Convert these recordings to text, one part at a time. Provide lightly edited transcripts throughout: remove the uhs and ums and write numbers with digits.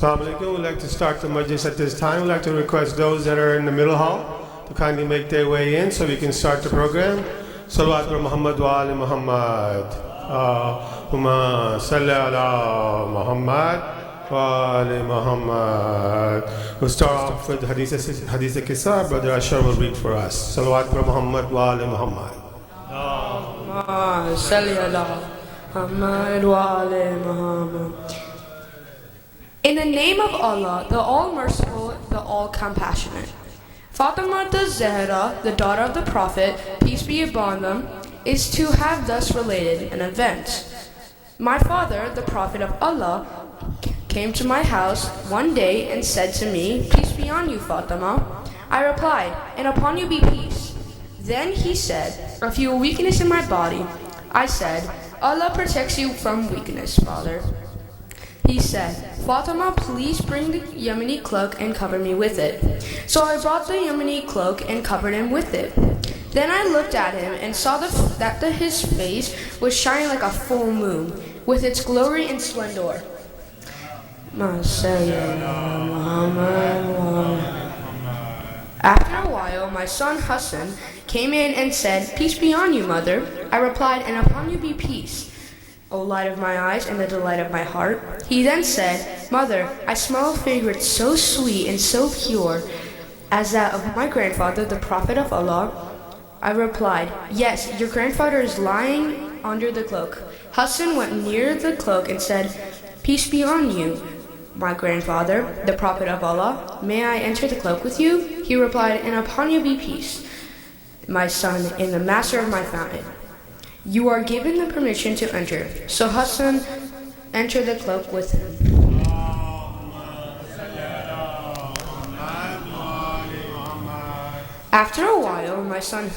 Assalamu alaikum. We'd like to start the majlis at this time. We'd like to request those that are in the middle hall to kindly make their way in so we can start the program. Salawat wa Muhammad wa ali Muhammad. Allahumma salli ala Muhammad wa ali Muhammad. We'll start off with Hadith al-Qisar. Brother Ashar will read for us. Salawat wa Muhammad wa ali Muhammad. Allahumma salli ala Muhammad wa ali Muhammad. In the name of Allah, the All-Merciful, the All-Compassionate. Fatima az-Zahra, the daughter of the Prophet, peace be upon them, is to have thus related an event. My father, the Prophet of Allah, came to my house one day and said to me, "Peace be on you, Fatima." I replied, "And upon you be peace." Then he said, "I feel weakness in my body." I said, "Allah protects you from weakness, father." He said, "Fatima, please bring the Yemeni cloak and cover me with it." So I brought the Yemeni cloak and covered him with it. Then I looked at him and saw that his face was shining like a full moon, with its glory and splendor. After a while, my son Hassan came in and said, "Peace be on you, mother." I replied, "And upon you be peace, O light of my eyes and the delight of my heart." He then said, "Mother, I smell a fragrance so sweet and so pure as that of my grandfather, the Prophet of Allah." I replied, "Yes, your grandfather is lying under the cloak." Hassan went near the cloak and said, "Peace be on you, my grandfather, the Prophet of Allah. May I enter the cloak with you?" He replied, "And upon you be peace, my son and the master of my fountain. You are given the permission to enter." So Hassan entered the cloak with him. After a while, my son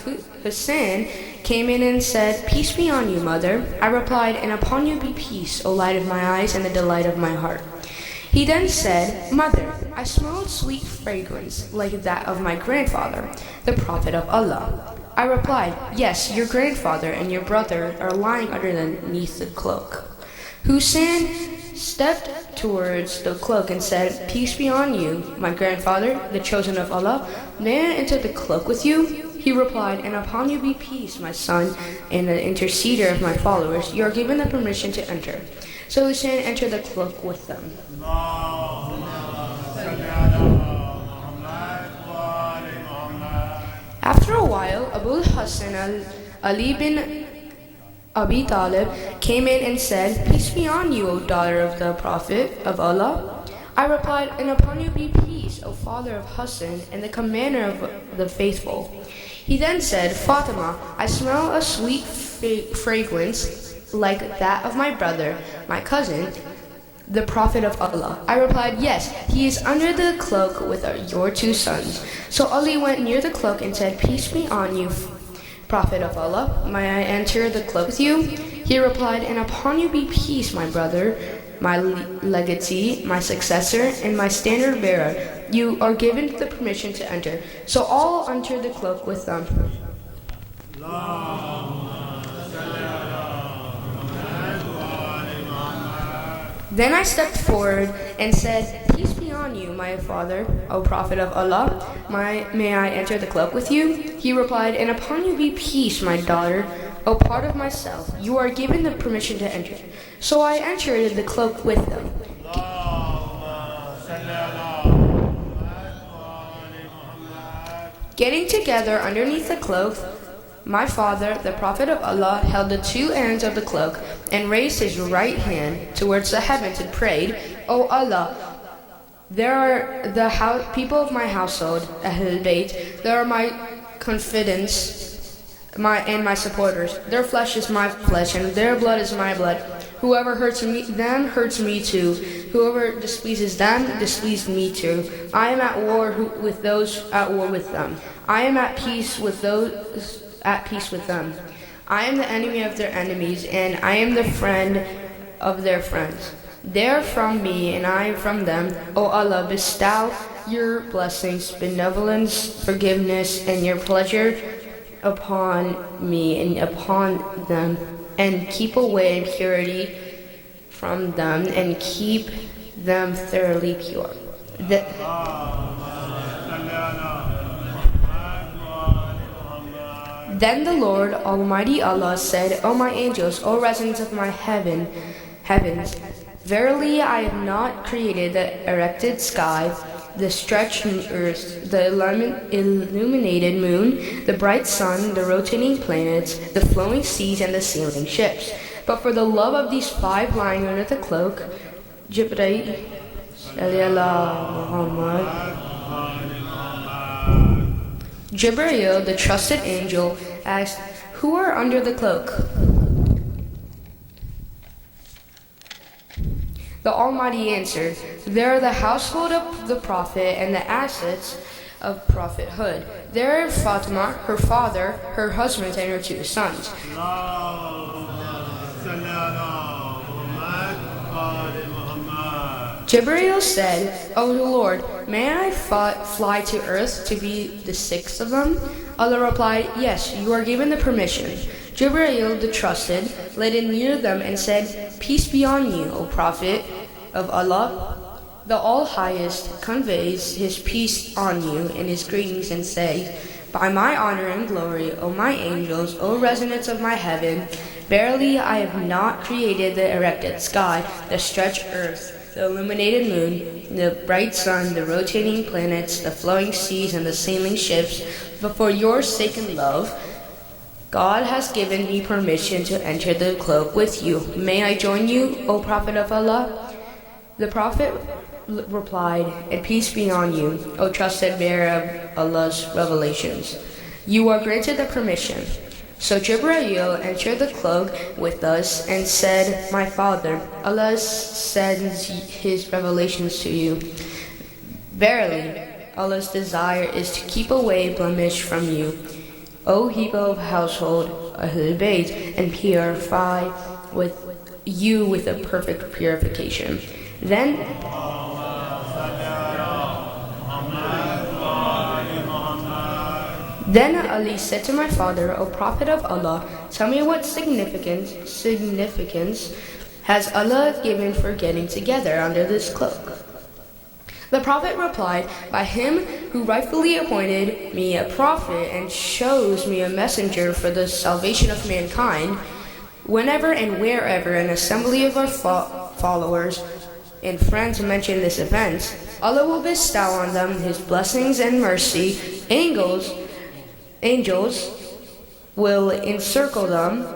Hussein came in and said, "Peace be on you, mother." I replied, "And upon you be peace, O light of my eyes and the delight of my heart." He then said, "Mother, I smelled sweet fragrance like that of my grandfather, the Prophet of Allah." I replied, "Yes, your grandfather and your brother are lying underneath the cloak." Hussein stepped towards the cloak and said, "Peace be on you, my grandfather, the chosen of Allah. May I enter the cloak with you?" He replied, "And upon you be peace, my son, and the interceder of my followers. You are given the permission to enter." So Hussein entered the cloak with them. After a while, Abu Hassan Ali bin Abi Talib came in and said, "Peace be on you, O daughter of the Prophet of Allah." I replied, "And upon you be peace, O father of Hassan and the commander of the faithful." He then said, "Fatima, I smell a sweet fragrance like that of my brother, my cousin, the Prophet of Allah." I replied, "Yes, he is under the cloak with your two sons." So Ali went near the cloak and said, "Peace be on you, Prophet of Allah. May I enter the cloak with you?" He replied, "And upon you be peace, my brother, my legatee, my successor, and my standard bearer. You are given the permission to enter." So all entered the cloak with them. Then I stepped forward and said, "Peace be on you, my father, O Prophet of Allah. May I enter the cloak with you?" He replied, "And upon you be peace, my daughter, O part of myself. You are given the permission to enter." So I entered the cloak with them. Getting together underneath the cloak, my father, the Prophet of Allah, held the two ends of the cloak and raised his right hand towards the heavens and prayed, "O Allah, there are the people of my household, Ahlul Bayt. They are my confidants and my supporters. Their flesh is my flesh and their blood is my blood. Whoever hurts them hurts me too. Whoever displeases them displeased me too. I am at war with those at war with them. I am at peace with those at peace with them. I am the enemy of their enemies, and I am the friend of their friends. They are from me, and I am from them. O Allah, bestow your blessings, benevolence, forgiveness, and your pleasure upon me and upon them, and keep away impurity from them, and keep them thoroughly pure. The- Then the Lord Almighty Allah said, O my angels, O residents of my heavens, verily I have not created the erected sky, the stretched earth, the illuminated moon, the bright sun, the rotating planets, the flowing seas, and the sailing ships. But for the love of these five lying under the cloak, Jibreel, Jibreel, the trusted angel, asked, Who are under the cloak? The Almighty answered, They are the household of the Prophet and the assets of prophethood. They are Fatima, her father, her husband, and her two sons. Jibreel said, O Lord, may I fly to earth to be the sixth of them? Allah replied, Yes, you are given the permission. Jibreel, the trusted, led in near them and said, Peace be on you, O Prophet of Allah. The All-Highest conveys His peace on you and His greetings and says, By my honor and glory, O my angels, O residents of my heaven, verily I have not created the erected sky, the stretched earth, the illuminated moon, the bright sun, the rotating planets, the flowing seas, and the sailing ships, but for your sake and love, God has given me permission to enter the cloak with you. May I join you, O Prophet of Allah? The Prophet replied, And peace be on you, O trusted bearer of Allah's revelations. You are granted the permission. So Jibreel entered the cloak with us and said, My father, Allah sends His revelations to you. Verily, Allah's desire is to keep away blemish from you, O people of household Ahlul Bayt, and purify you with a perfect purification. Then Ali said to my father, O Prophet of Allah, tell me what significance has Allah given for getting together under this cloak? The Prophet replied, By Him who rightfully appointed me a prophet and chose me a messenger for the salvation of mankind, whenever and wherever an assembly of our followers and friends mention this event, Allah will bestow on them His blessings and mercy. Angels will encircle them,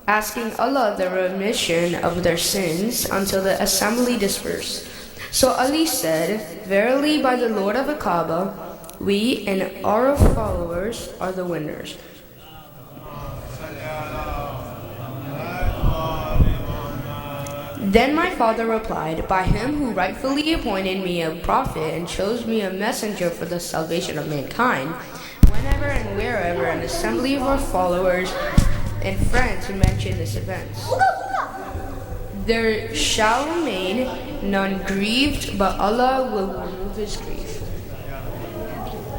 asking Allah the remission of their sins until the assembly disperse. So Ali said, Verily by the Lord of the Kaaba, we and our followers are the winners. Then my father replied, By Him who rightfully appointed me a prophet and chose me a messenger for the salvation of mankind, whenever and wherever an assembly of our followers and friends mention this event, there shall remain none grieved, but Allah will remove His grief.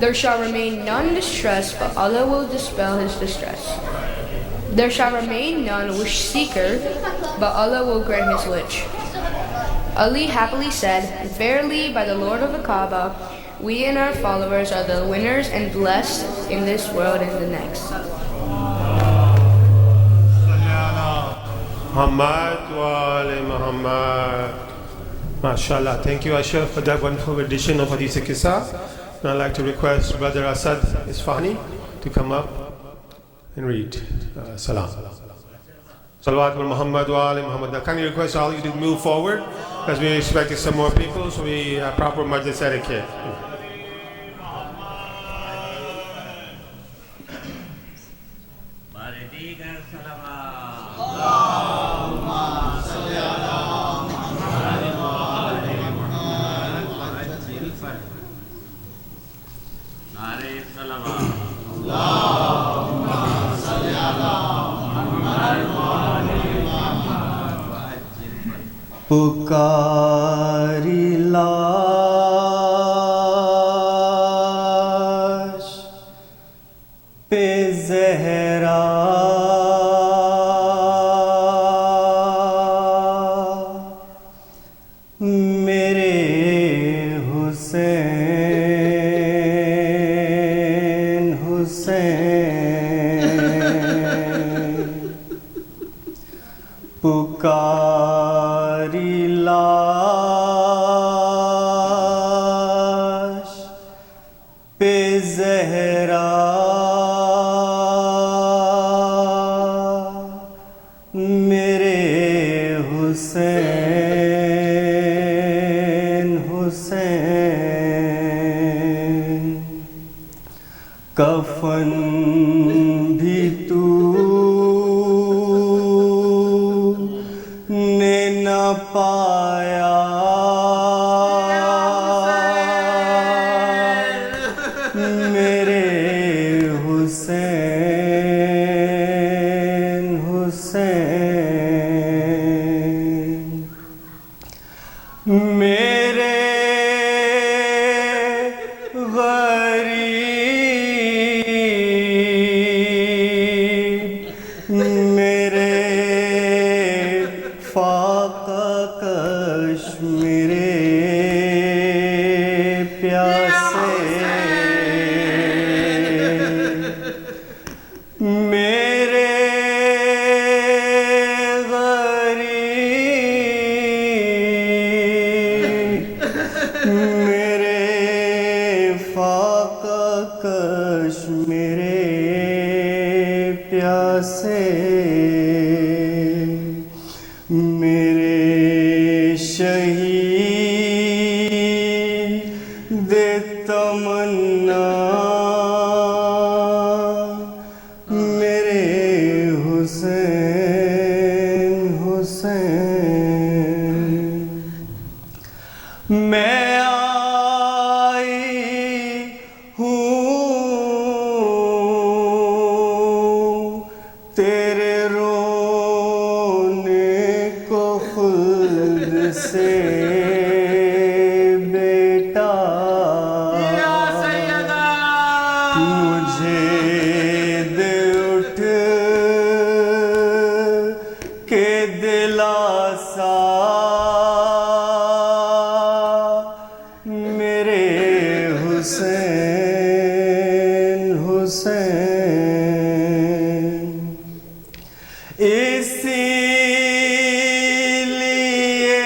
There shall remain none distressed, but Allah will dispel His distress. There shall remain none wish seeker, but Allah will grant His wish. Ali happily said, Verily by the Lord of the Kaaba, we and our followers are the winners and blessed in this world and the next. Muhammad wa ali Muhammad. MashaAllah. Thank you, Ashraf, for that wonderful edition of Hadith Qissa. And I'd like to request Brother Asad Isfahani to come up and read. Salam. Salawat wa Muhammad wa ali Muhammad. Now, can you request all of you to move forward because we're expecting some more people, so we have proper majlis etiquette. पुकारी लाश पे ज़हरा मेरे زہرا میرے حسین حسین کفن بھی تو نے نہ پایا میرے حسین حسین میرے غریب میرے فاقہ کش میرے پیاسے میرے غریب میرے فاقہ کش میرے پیاسے میرے شہید تمنا میرے حسین حسین میں آئی ہوں تیرے رونے کو خلد سے بیٹا مجھے دے اٹھ کے دلاسا میرے حسین حسین اسی لیے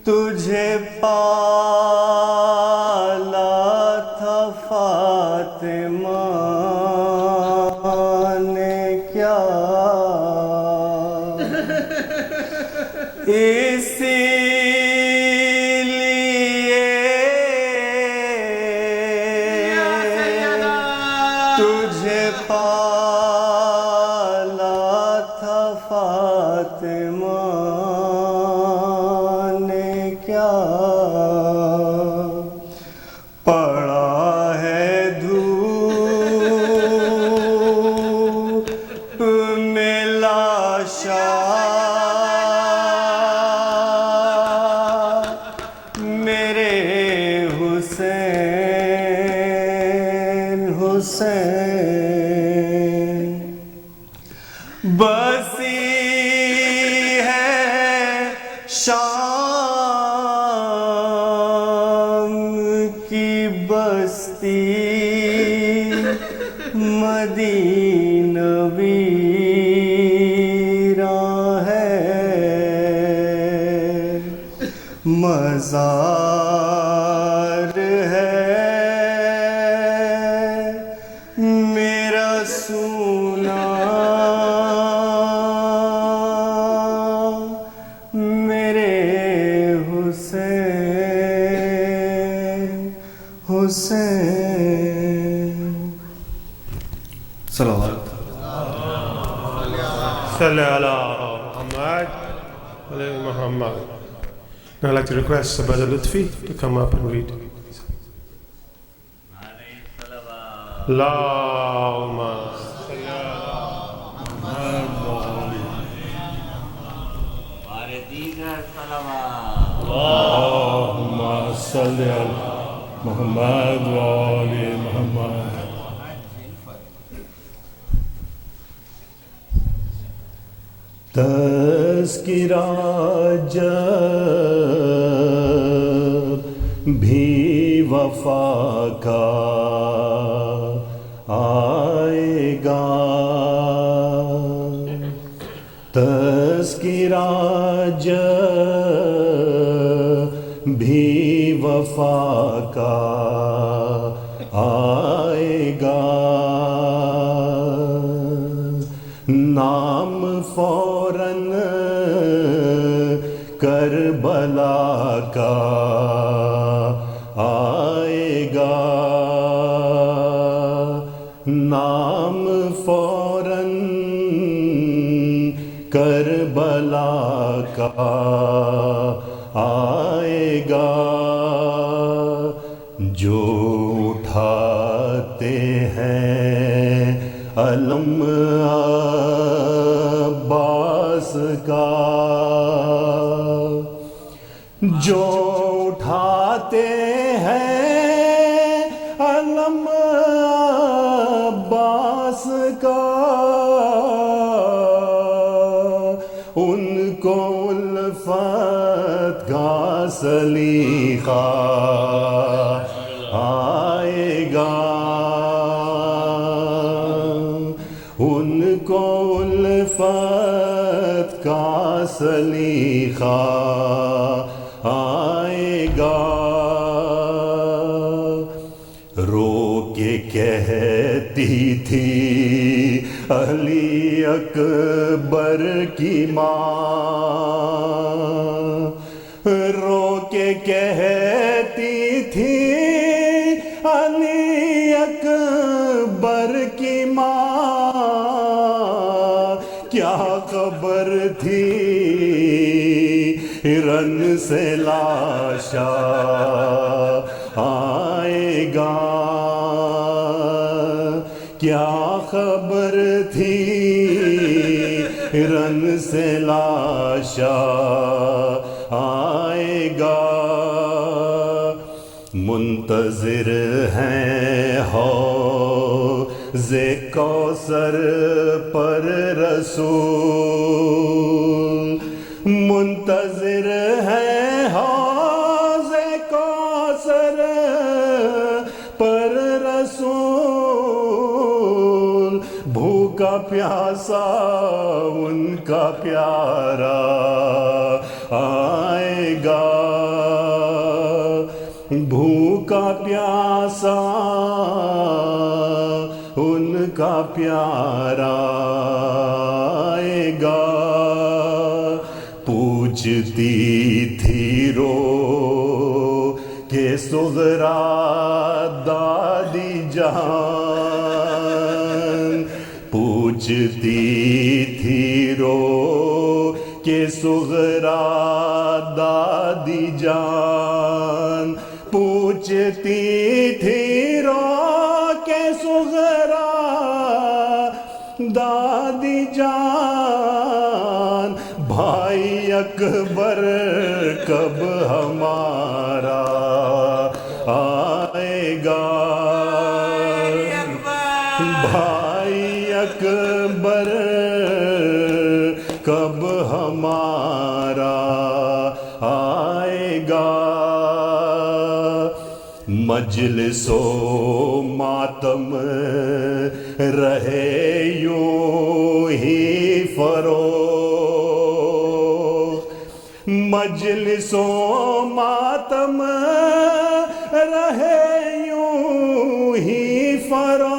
تجھے پالا تھا فاطمہ نے کیا اسی لیے تجھے پالا تھا فاطمہ نے کیا پڑا ہے دھوپ میں لاشا میرے حسین حسین بسی ہے شام کی بستی مدینہ ویراں ہے مزار ہے میرا سونا میرے حسین حسین صلوات صلی علی محمد علیہ محمد. Now I'd like to request Brother Lutfi to come up and read. Allahumma salli ala Allahumma salli ala Muhammad wa ali Muhammad. تذکرہ جب بھی وفا کا آئے گا تذکرہ جب بھی وفا وفا کا آئے گا، نام فوراً کربلا کا آئے گا، نام فوراً کربلا کا آئے گا، جو اٹھاتے ہیں علم عباس کا، جو اٹھاتے ہیں علم عباس کا، ان کو الفت کا سلیقہ آئے گا، ان کو الفت کا سلیقہ آئے گا، رو کے کہتی تھی علی اکبر کی ماں، رو کے کہتی تھی علی اکبر کی ماں، کیا خبر تھی رن سے لاشا آئے گا، کیا خبر تھی رن سے لاشا آئے گا، منتظر ہیں حوض کوثر پر رسول، منتظر ہیں حوض کوثر پر رسول، بھوکا پیاسا ان کا پیارا آئے گا، بھوکا پیاسا ان کا پیارا آئے گا، پوچھتی تھی رو کہ صغرا دادی جان، پوچھتی تھی رو کہ صغرا دادی جان، پوچھتی تھی رو کہ صغرا دادی جان، بھائی اکبر کب ہمارا آئے گا، بھائی اکبر کب ہمارا آئے گا، مجلس و ماتم رہے یوں ہی فروغ، مجلس و ماتم رہے یوں ہی فروغ،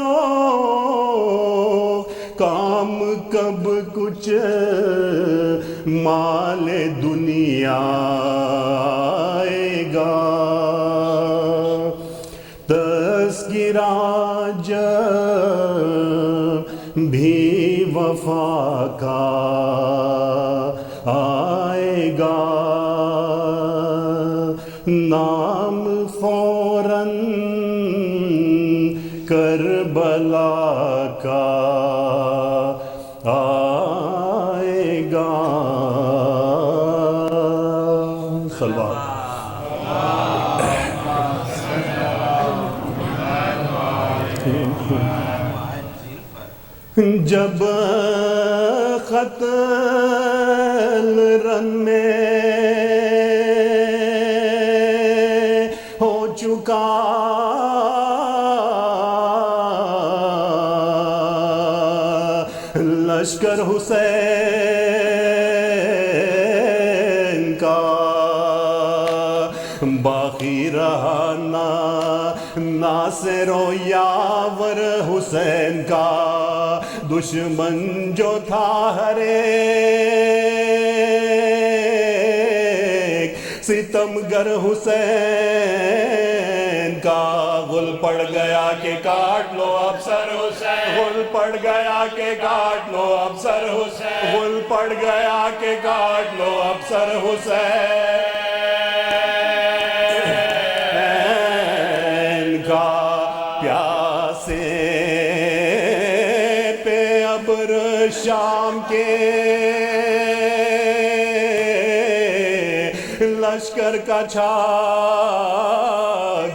کام کب کچھ مال دنیا آئے گا، تذکرہ جب بھی وفا کا آئے گا، نام فوراً کربلا کا آئے گا، صلوات جب قتل رن میں ہو چکا لشکر حسین کا، باقی رہا ناصر و یاور حسین کا دشمن جو تھا ہر ایک ستمگر حسین کا غل پڑ گیا کہ کاٹ لو اب سر حسین غل پڑ گیا کہ کاٹ لو اب سر حسین غل پڑ گیا کہ کاٹ لو اب سر حسین کا پیاسے پہ ابر شام کے لشکر کا چھا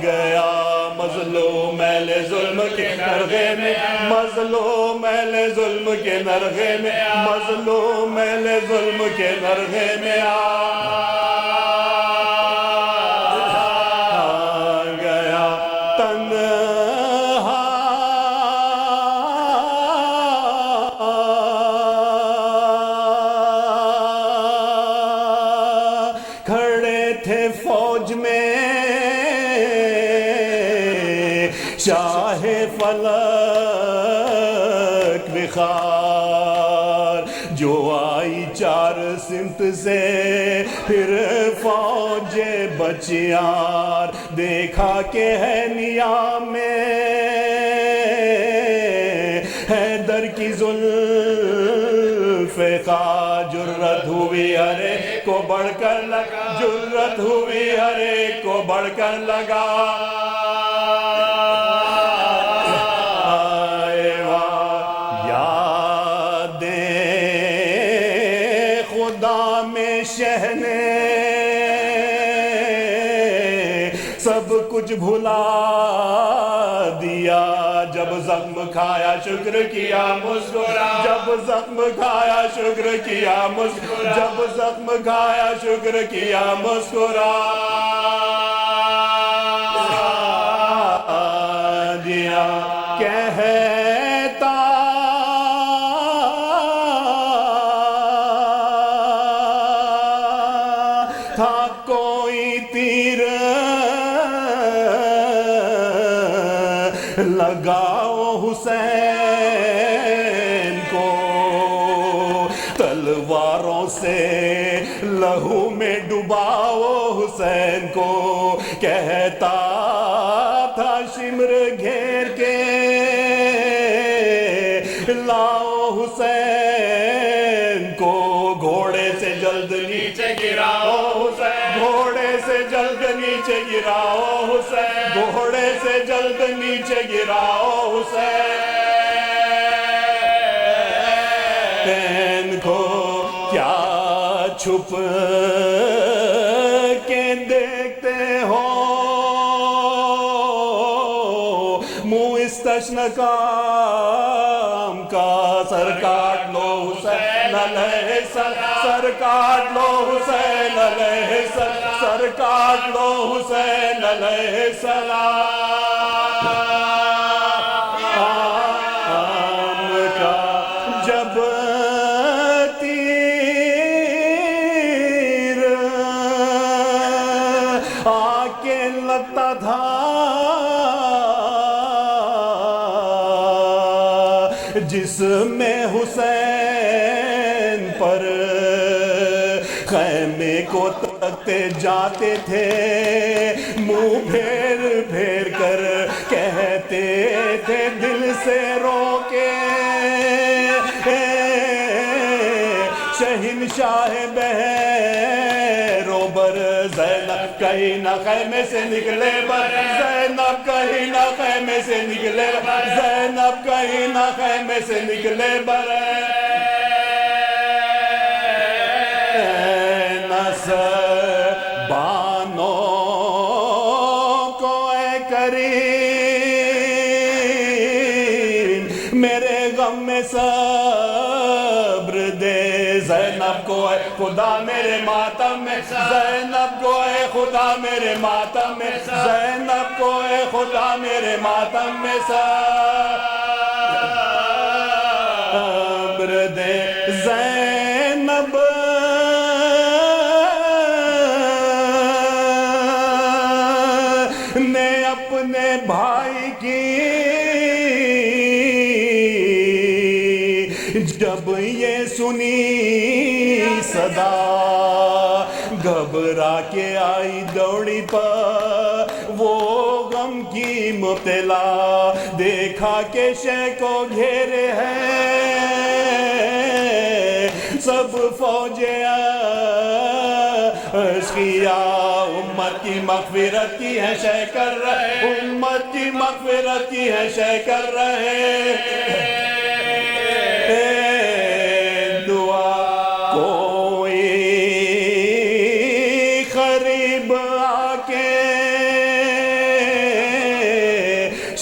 گیا مظلوم اہل ظلم کے نرغے میں مظلوم اہل ظلم کے نرغے میں مظلوم اہل ظلم کے نرغے میں آ گیا تنہا کھڑے تھے فوج میں شاہ فلک وخار جو آئی چار سمت سے پھر فوج بچیار دیکھا کہ ہے نیام میں حیدر کی زلف خواہ جرت ہوئی ہر ایک کو بڑھ کر لگا جرت ہوئی ہر ایک کو بڑھ کر لگا شہ نے سب کچھ بھلا دیا جب زخم کھایا شکر کیا مسکرا جب زخم کھایا شکر کیا مسکرا جب زخم کھایا شکر کیا مسکرا دیا کہتا تھا کوئی تیر لگاؤ حسین کو تلواروں سے لہو میں ڈباؤ حسین کو کہتا تھا شمر گھیر کے لاؤ حسین کو گھوڑے سے جلد نیچے گراؤ حسین گھوڑے سے جلد نیچے گراؤ حسین گھوڑے سے جلد نیچے گراؤ حسین کو کیا چھپ کے دیکھتے ہو منہ اس تشنکام کا سر کاٹ لو حسین علیہ السلام سر کاٹ لو حسین علیہ السلام سر کاٹ لو حسین علیہ السلام کا جب تیر آ کے لگتا تھا جس میں حسین پر خیمے کو تکتے جاتے تھے منہ پھیر پھیر کر کہتے تھے دل سے رو کے شہنشاہ بہروبر زینب کہیں نہ خیمے سے نکلے بر زینب کہیں نہ خیمے سے نکلے بر زینب کہیں نہ خیمے سے نکلے بر بانوں کو اے کریم میرے غم میں صبر دے زینب کو اے خدا میرے ماتم میں زینب کو اے خدا میرے ماتم میں زینب کو اے خدا میرے ماتم میں صبر دے زینب نے اپنے بھائی کی جب یہ سنی صدا گھبرا کے آئی دوڑی پر وہ غم کی مبتلا دیکھا کہ شے کو گھیرے ہیں سب فوجیں اشقیا امت کی مغفرت کی ہے شے کر رہے امت کی مغفرت کی ہے شے کر رہے دعا کوئی قریب آ کے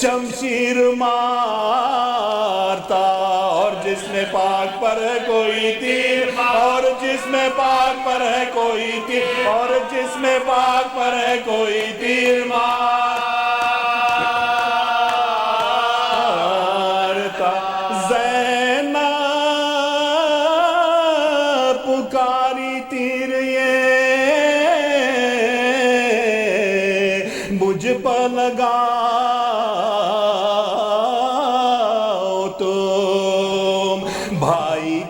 شمشیر مارتا اور جس میں پاک پر ہے کوئی تیر اور جس میں پاک پر ہے کوئی تیر اور جس میں پاک پر ہے کوئی تیر مارتا زینب پکاری تیر یہ مجھ پر لگا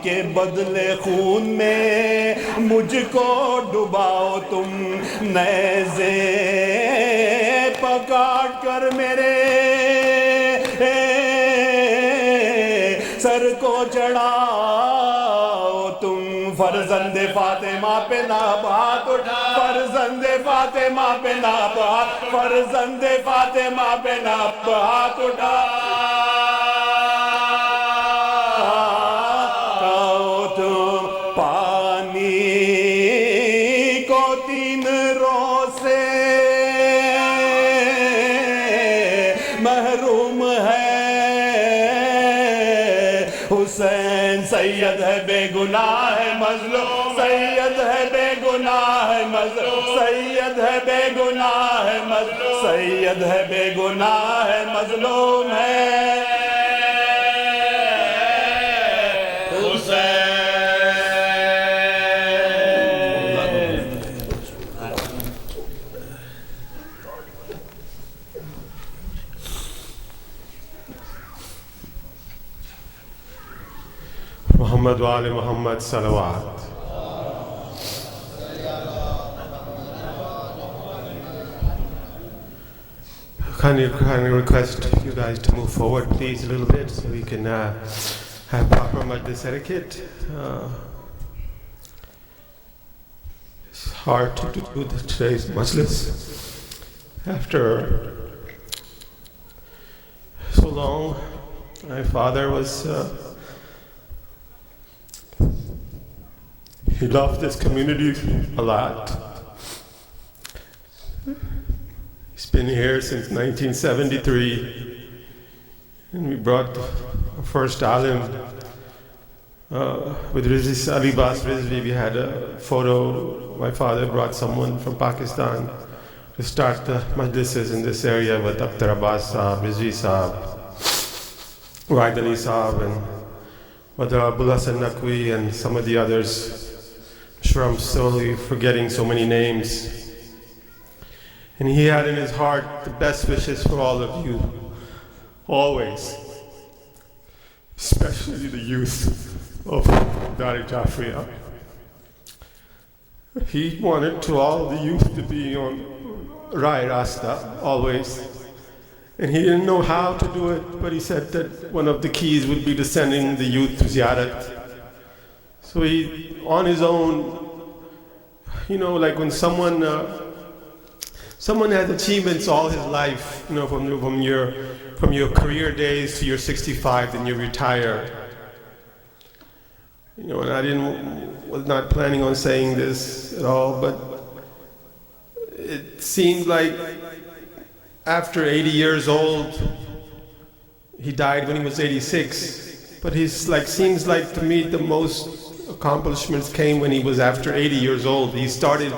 کے بدلے خون میں مجھ کو ڈباؤ تم نیزے پکاڑ کر میرے سر کو چڑھاؤ تم فرزند فاطمہ پہ ناب ہاتھ اٹھا فرزند فاطمہ پہ ناب ہاتھ فرزند فاطمہ پہ ناب ہاتھ اٹھا حسین سید ہے بے گناہ ہے مظلوم سید ہے بے گناہ ہے مظلوم سید ہے بے گناہ ہے مظلوم سید ہے بے گناہ ہے مظلوم ہے حسین محمد وآل محمد صلوات. Can I request you guys to move forward please a little bit so we can have proper majlis etiquette. It's hard to do today's majlis after so long. My father was he loved this community a lot. He's been here since 1973, and we brought our first alim with Rizvi Ali Bas Rizvi. We had a photo. My father brought someone from Pakistan to start the majlises in this area with Akhtar Abbas Saab, Rizvi Saab, Wahid Ali Saab, and Badr Abul Hasan Naqvi, and some of the others. I'm sure I'm slowly forgetting so many names. And he had in his heart the best wishes for all of you, always, especially the youth of Dar-e Jafriya. He wanted to all the youth to be on Rai Rasta, always. And he didn't know how to do it, but he said that one of the keys would be to sending the youth to Ziyarat. So he, on his own, you know, like when someone has achievements all his life, you know, from your career days to your 65, then you retire. You know, and I was not planning on saying this at all, but it seemed like after 80 years old, he died when he was 86, but he's like, seems like to me the most accomplishments came when he was after 80 years old. He started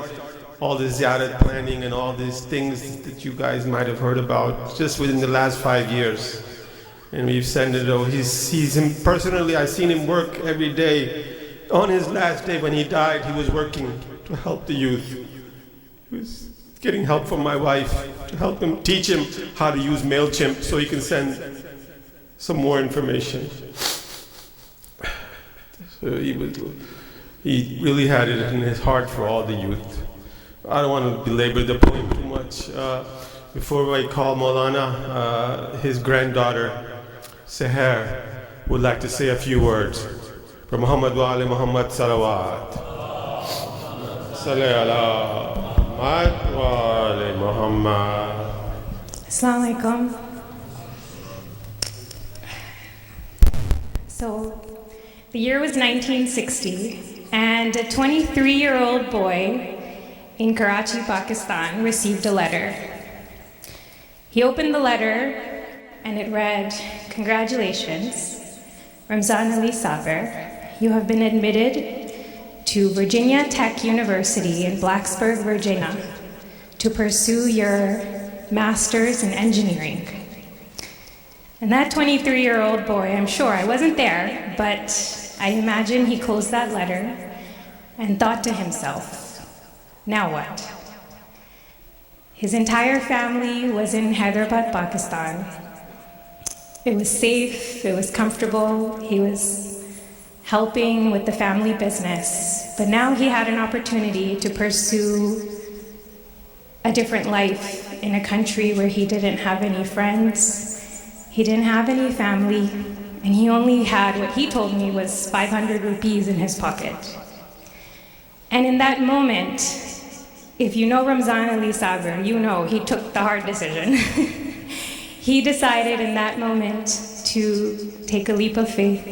all this ziyarat planning and all these things that you guys might have heard about just within the last 5 years. And we've sent it over. He's him personally, I've seen him work every day. On his last day when he died, he was working to help the youth. He was getting help from my wife to help him, teach him how to use MailChimp so he can send some more information. So he really had it in his heart for all the youth. I don't want to belabor the point too much. Before I call Maulana, his granddaughter, Seher, would like to say a few words. For Muhammad wa ali Muhammad salawat. Salli ala Muhammad wa ali Muhammad. Assalamu alaikum. So, the year was 1960, and a 23-year-old boy in Karachi, Pakistan, received a letter. He opened the letter, and it read, "Congratulations, Ramzan Ali Saber. You have been admitted to Virginia Tech University in Blacksburg, Virginia, to pursue your master's in engineering." And that 23-year-old boy, I'm sure, I wasn't there, but I imagine he closed that letter and thought to himself, now what? His entire family was in Hyderabad, Pakistan. It was safe, it was comfortable, he was helping with the family business, but now he had an opportunity to pursue a different life in a country where he didn't have any friends, he didn't have any family, and he only had what he told me was 500 rupees in his pocket. And in that moment, if you know Ramzan Ali Saber, you know he took the hard decision. He decided in that moment to take a leap of faith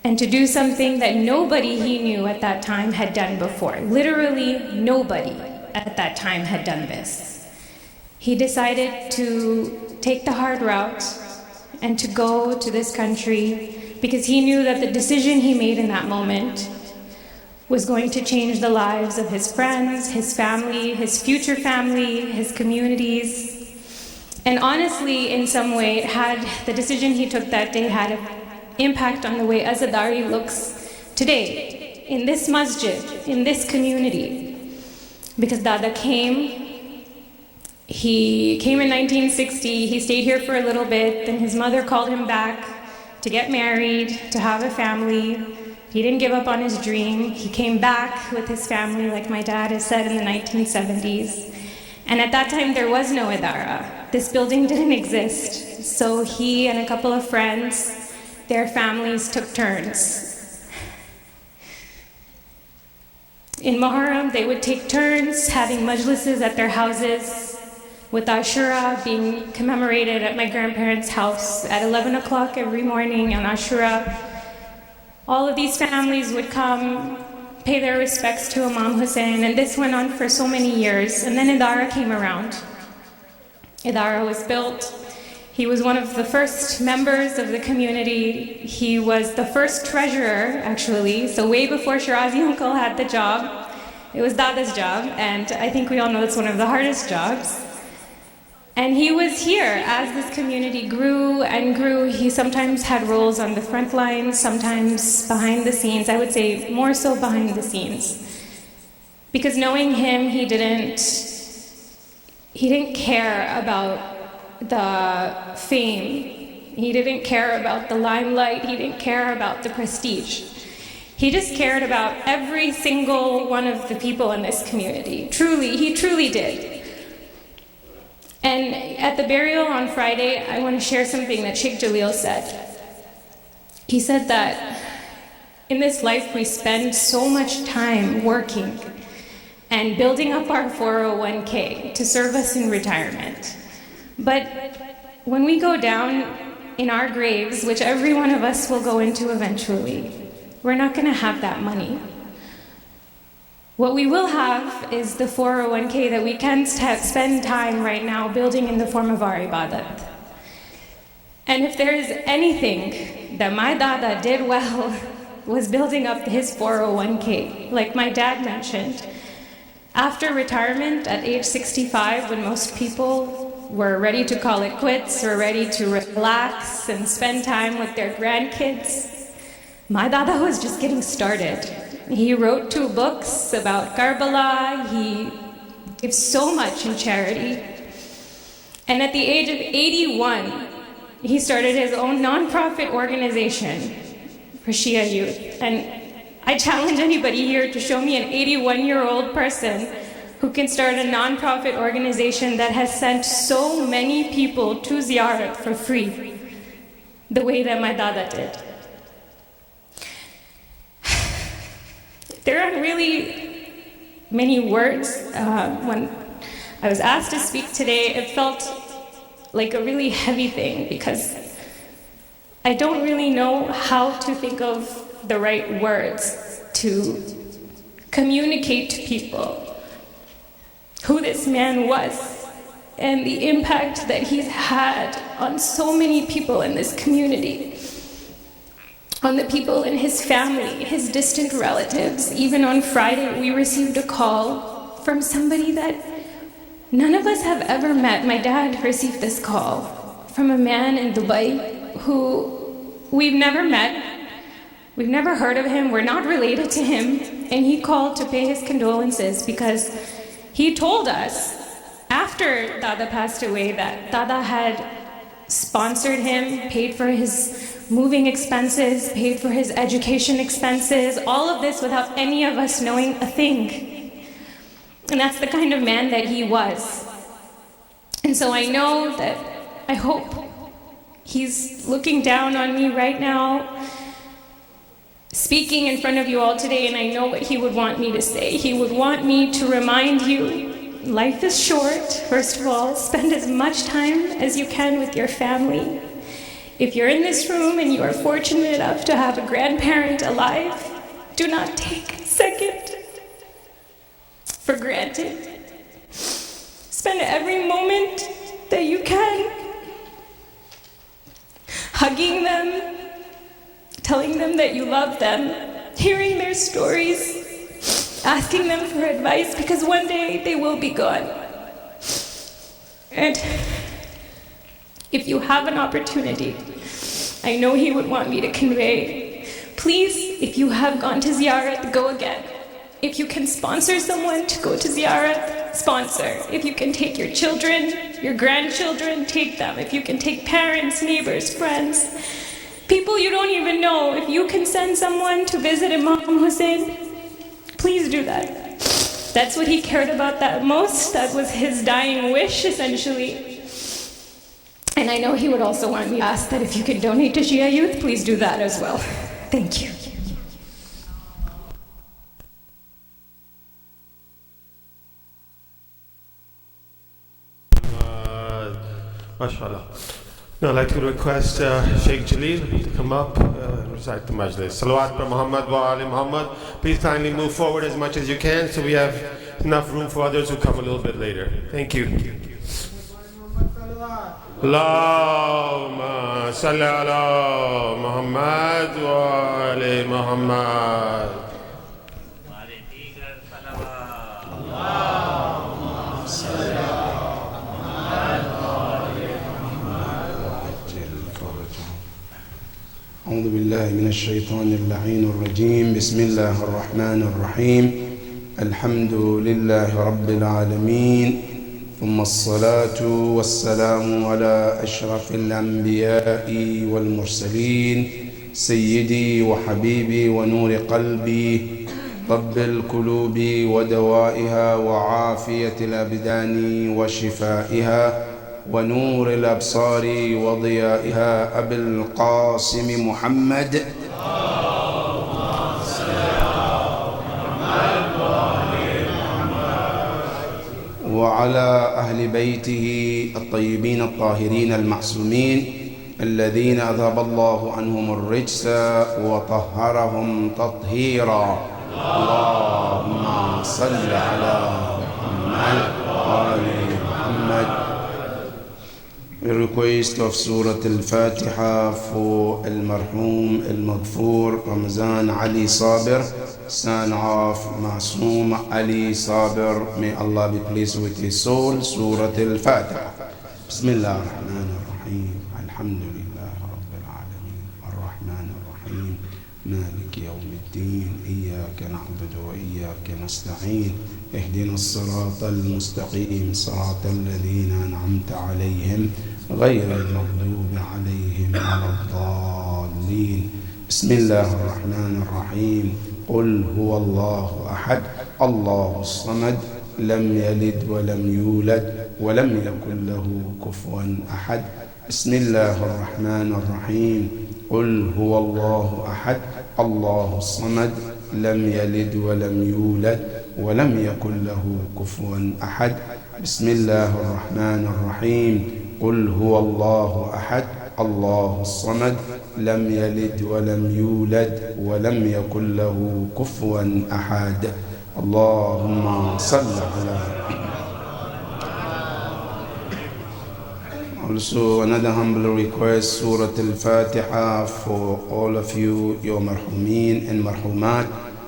and to do something that nobody he knew at that time had done before. Literally nobody at that time had done this. He decided to take the hard route and to go to this country because he knew that the decision he made in that moment was going to change the lives of his friends, his family, his future family, his communities. And honestly, in some way, the decision he took that day had an impact on the way Azadari looks today, in this masjid, in this community. Because Dada he came in 1960, he stayed here for a little bit, then his mother called him back to get married, to have a family. He didn't give up on his dream. He came back with his family, like my dad has said, in the 1970s. And at that time, there was no Idara. This building didn't exist. So he and a couple of friends, their families took turns. In Muharram, they would take turns having majlises at their houses, with Ashura being commemorated at my grandparents' house at 11 o'clock every morning on Ashura. All of these families would come, pay their respects to Imam Hussein, and this went on for so many years. And then Idara came around. Idara was built. He was one of the first members of the community. He was the first treasurer, actually, so way before Shirazi Uncle had the job. It was Dada's job, and I think we all know it's one of the hardest jobs. And he was here as this community grew and grew. He sometimes had roles on the front lines, sometimes behind the scenes. I would say more so behind the scenes. Because knowing him, he didn't care about the fame. He didn't care about the limelight. He didn't care about the prestige. He just cared about every single one of the people in this community. Truly, he truly did. And at the burial on Friday, I want to share something that Sheikh Jalil said. He said that in this life we spend so much time working and building up our 401k to serve us in retirement. But when we go down in our graves, which every one of us will go into eventually, we're not going to have that money. What we will have is the 401k that we can spend time right now building in the form of our ibadat. And if there is anything that my Dada did well, was building up his 401k. Like my dad mentioned, after retirement at age 65, when most people were ready to call it quits or ready to relax and spend time with their grandkids, my Dada was just getting started. He wrote 2 books about Karbala. He gave so much in charity. And at the age of 81, he started his own nonprofit organization for Shia youth. And I challenge anybody here to show me an 81-year-old person who can start a nonprofit organization that has sent so many people to Ziyarat for free, the way that my Dada did. There aren't really many words. When I was asked to speak today, it felt like a really heavy thing because I don't really know how to think of the right words to communicate to people who this man was and the impact that he's had on so many people in this community, on the people in his family, his distant relatives. Even on Friday, we received a call from somebody that none of us have ever met. My dad received this call from a man in Dubai who we've never met. We've never heard of him. We're not related to him. And he called to pay his condolences because he told us after Dada passed away that Dada had sponsored him, paid for his moving expenses, paid for his education expenses, all of this without any of us knowing a thing. And that's the kind of man that he was. And so I know that, I hope he's looking down on me right now, speaking in front of you all today, and I know what he would want me to say. He would want me to remind you, life is short. First of all, spend as much time as you can with your family. If you're in this room and you are fortunate enough to have a grandparent alive, do not take a second for granted. Spend every moment that you can hugging them, telling them that you love them, hearing their stories, asking them for advice, because one day they will be gone. And if you have an opportunity, I know he would want me to convey, please, if you have gone to Ziyarat, go again. If you can sponsor someone to go to Ziyarat, sponsor. If you can take your children, your grandchildren, take them. If you can take parents, neighbors, friends, people you don't even know, if you can send someone to visit Imam Hussein, please do that. That's what he cared about that most. That was his dying wish, essentially. And I know he would also want me to ask that if you can donate to Shia Youth, please do that as well. Thank you. MashaAllah. Now I'd like to request Sheikh Jalil to come up and recite the Majlis. Salawat per Muhammad wa Ali Muhammad. Please kindly move forward as much as you can so we have enough room for others who come a little bit later. Thank you. Allahumma salli ala Muhammad wa Ali Muhammad. أعوذ بالله من الشيطان اللعين الرجيم بسم الله الرحمن الرحيم الحمد لله رب العالمين ثم الصلاة والسلام على أشرف الأنبياء والمرسلين سيدي وحبيبي ونور قلبي طب القلوب ودوائها وعافية الأبدان وشفائها ونور الأبصار وضيائها أبي القاسم محمد وعلى أهل بيته الطيبين الطاهرين المعصومين الذين أذهب الله عنهم الرجس وطهرهم تطهيرا اللهم صل على محمد وآل محمد. A request of Surah Al-Fatiha for Al-Marhum Al-Maghfur Ramazan Ali Sabir, son of Masoom Ali Sabir. May Allah be pleased with his soul. Surah Al-Fatiha. Bismillah ar-Rahman ar-Rahim. Alhamdulillah Rabbil Alameen. Ar-Rahman ar-Rahim. مالك يوم الدين إياك نعبد وإياك نستعين اهدنا الصراط المستقيم صراط الذين أنعمت عليهم غير المغضوب عليهم ولا الضالين. بسم الله الرحمن الرحيم. قل هو الله أحد الله الصمد لم يلد ولم يولد ولم يكن له كفوا أحد. بسم الله الرحمن الرحيم. قل هو الله أحد الله الصمد لم يلد ولم يولد ولم يكن له كفوا أحد. بسم الله الرحمن الرحيم. قل هو الله أحد الله الصمد لم يلد ولم يولد ولم يكن له كفوا أحد. اللهم صل على. Also, another humble request, Surah Al-Fatiha for all of you, your marhumin and marhumat.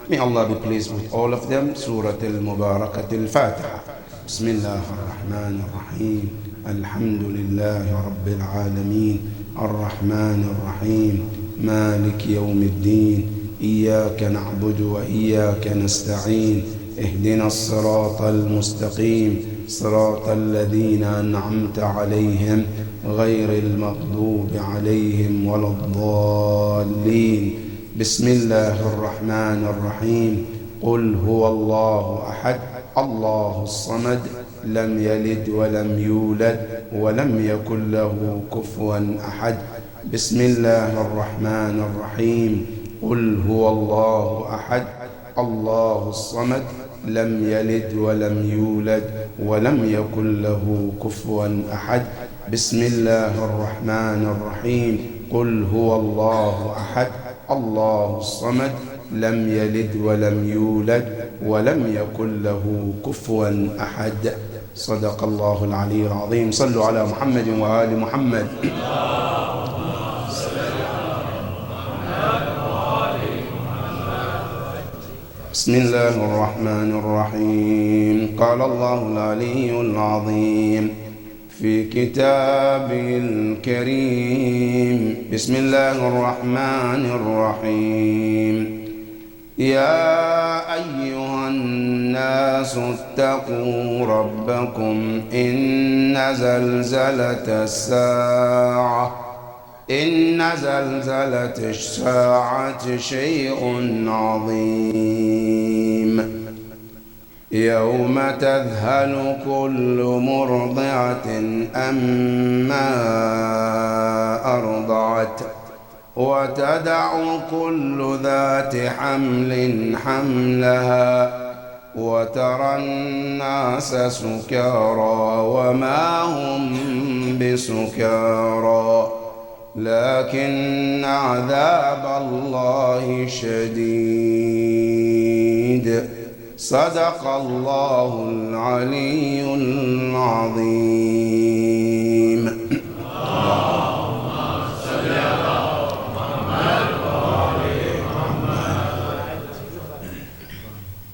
May Allah be pleased with all of them. Surah Al-Mubarakat Al-Fatiha. Bismillah ar-Rahman ar-Rahim. Alhamdulillah Rabbil Alameen. Ar-Rahman ar-Rahim. Malik Yawm al-Din. إياك نعبد وإياك نستعين اهدنا الصراط المستقيم صراط الذين أنعمت عليهم غير المغضوب عليهم ولا الضالين. بسم الله الرحمن الرحيم. قل هو الله أحد الله الصمد لم يلد ولم يولد ولم يكن له كفوا أحد. بسم الله الرحمن الرحيم. قل هو الله أحد الله الصمد لم يلد ولم يولد ولم يكن له كفوا أحد. بسم الله الرحمن الرحيم. قل هو الله أحد الله الصمد لم يلد ولم يولد ولم يكن له كفوا أحد. صدق الله العلي العظيم. صلوا على محمد وآل محمد. بسم الله الرحمن الرحيم. قال الله العلي العظيم في كتابه الكريم. بسم الله الرحمن الرحيم. يا أيها الناس اتقوا ربكم إن زلزلة الساعة شيء عظيم يوم تذهل كل مرضعة أما أرضعت وتدع كل ذات حمل حملها وترى الناس سكارى وما هم بسكارى لكن عذاب الله شديد. صدق الله العلي العظيم. اللهم صل على محمد وآل محمد.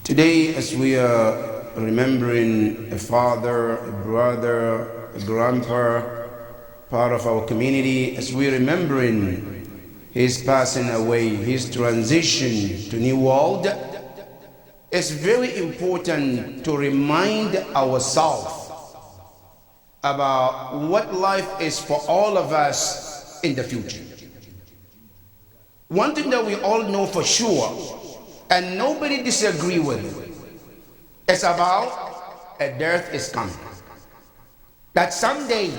Today, as we are remembering a father, a brother, a grandpa, part of our community, as we're remembering his passing away, his transition to new world, it's very important to remind ourselves about what life is for all of us in the future. One thing that we all know for sure, and nobody disagree with, is about a death is coming. That someday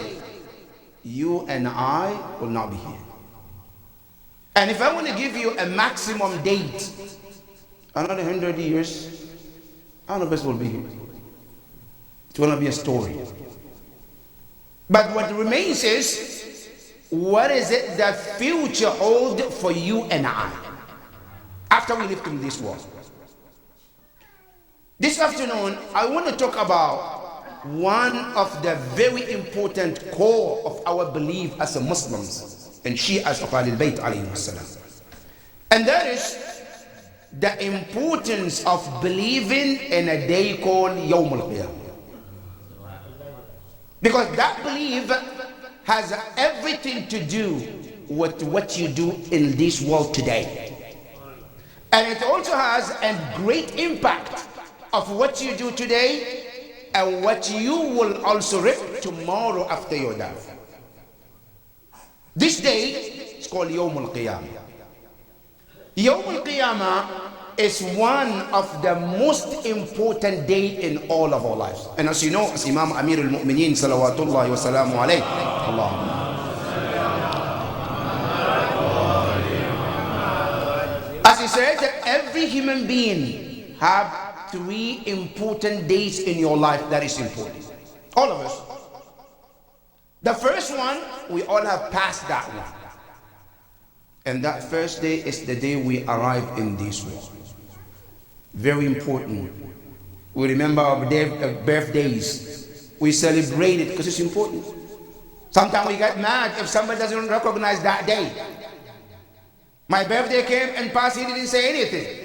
you and I will not be here. And if I want to give you a maximum date, another 100 years, none of us will be here. It's going to be a story. But what remains is, what is it that future holds for you and I after we live in this world? This afternoon, I want to talk about one of the very important core of our belief as a Muslims and Shias of Ahlul Bayt alayhi salam. And that is the importance of believing in a day called Yawm al-Qiyamah. Because that belief has everything to do with what you do in this world today. And it also has a great impact of what you do today and what you will also reap tomorrow after your death. This day is called Yawm al-Qiyamah. Yawm al-Qiyamah is one of the most important days in all of our lives. And as you know, as Imam Amir al-Mu'mineen salawatullahi wa salamu alayhi, as he said, that every human being have 3 important days in your life that is important. All of us. The first one, we all have passed that one. And that first day is the day we arrive in this world. Very important. We remember our birthdays. We celebrate it because it's important. Sometimes we get mad if somebody doesn't recognize that day. My birthday came and passed, he didn't say anything.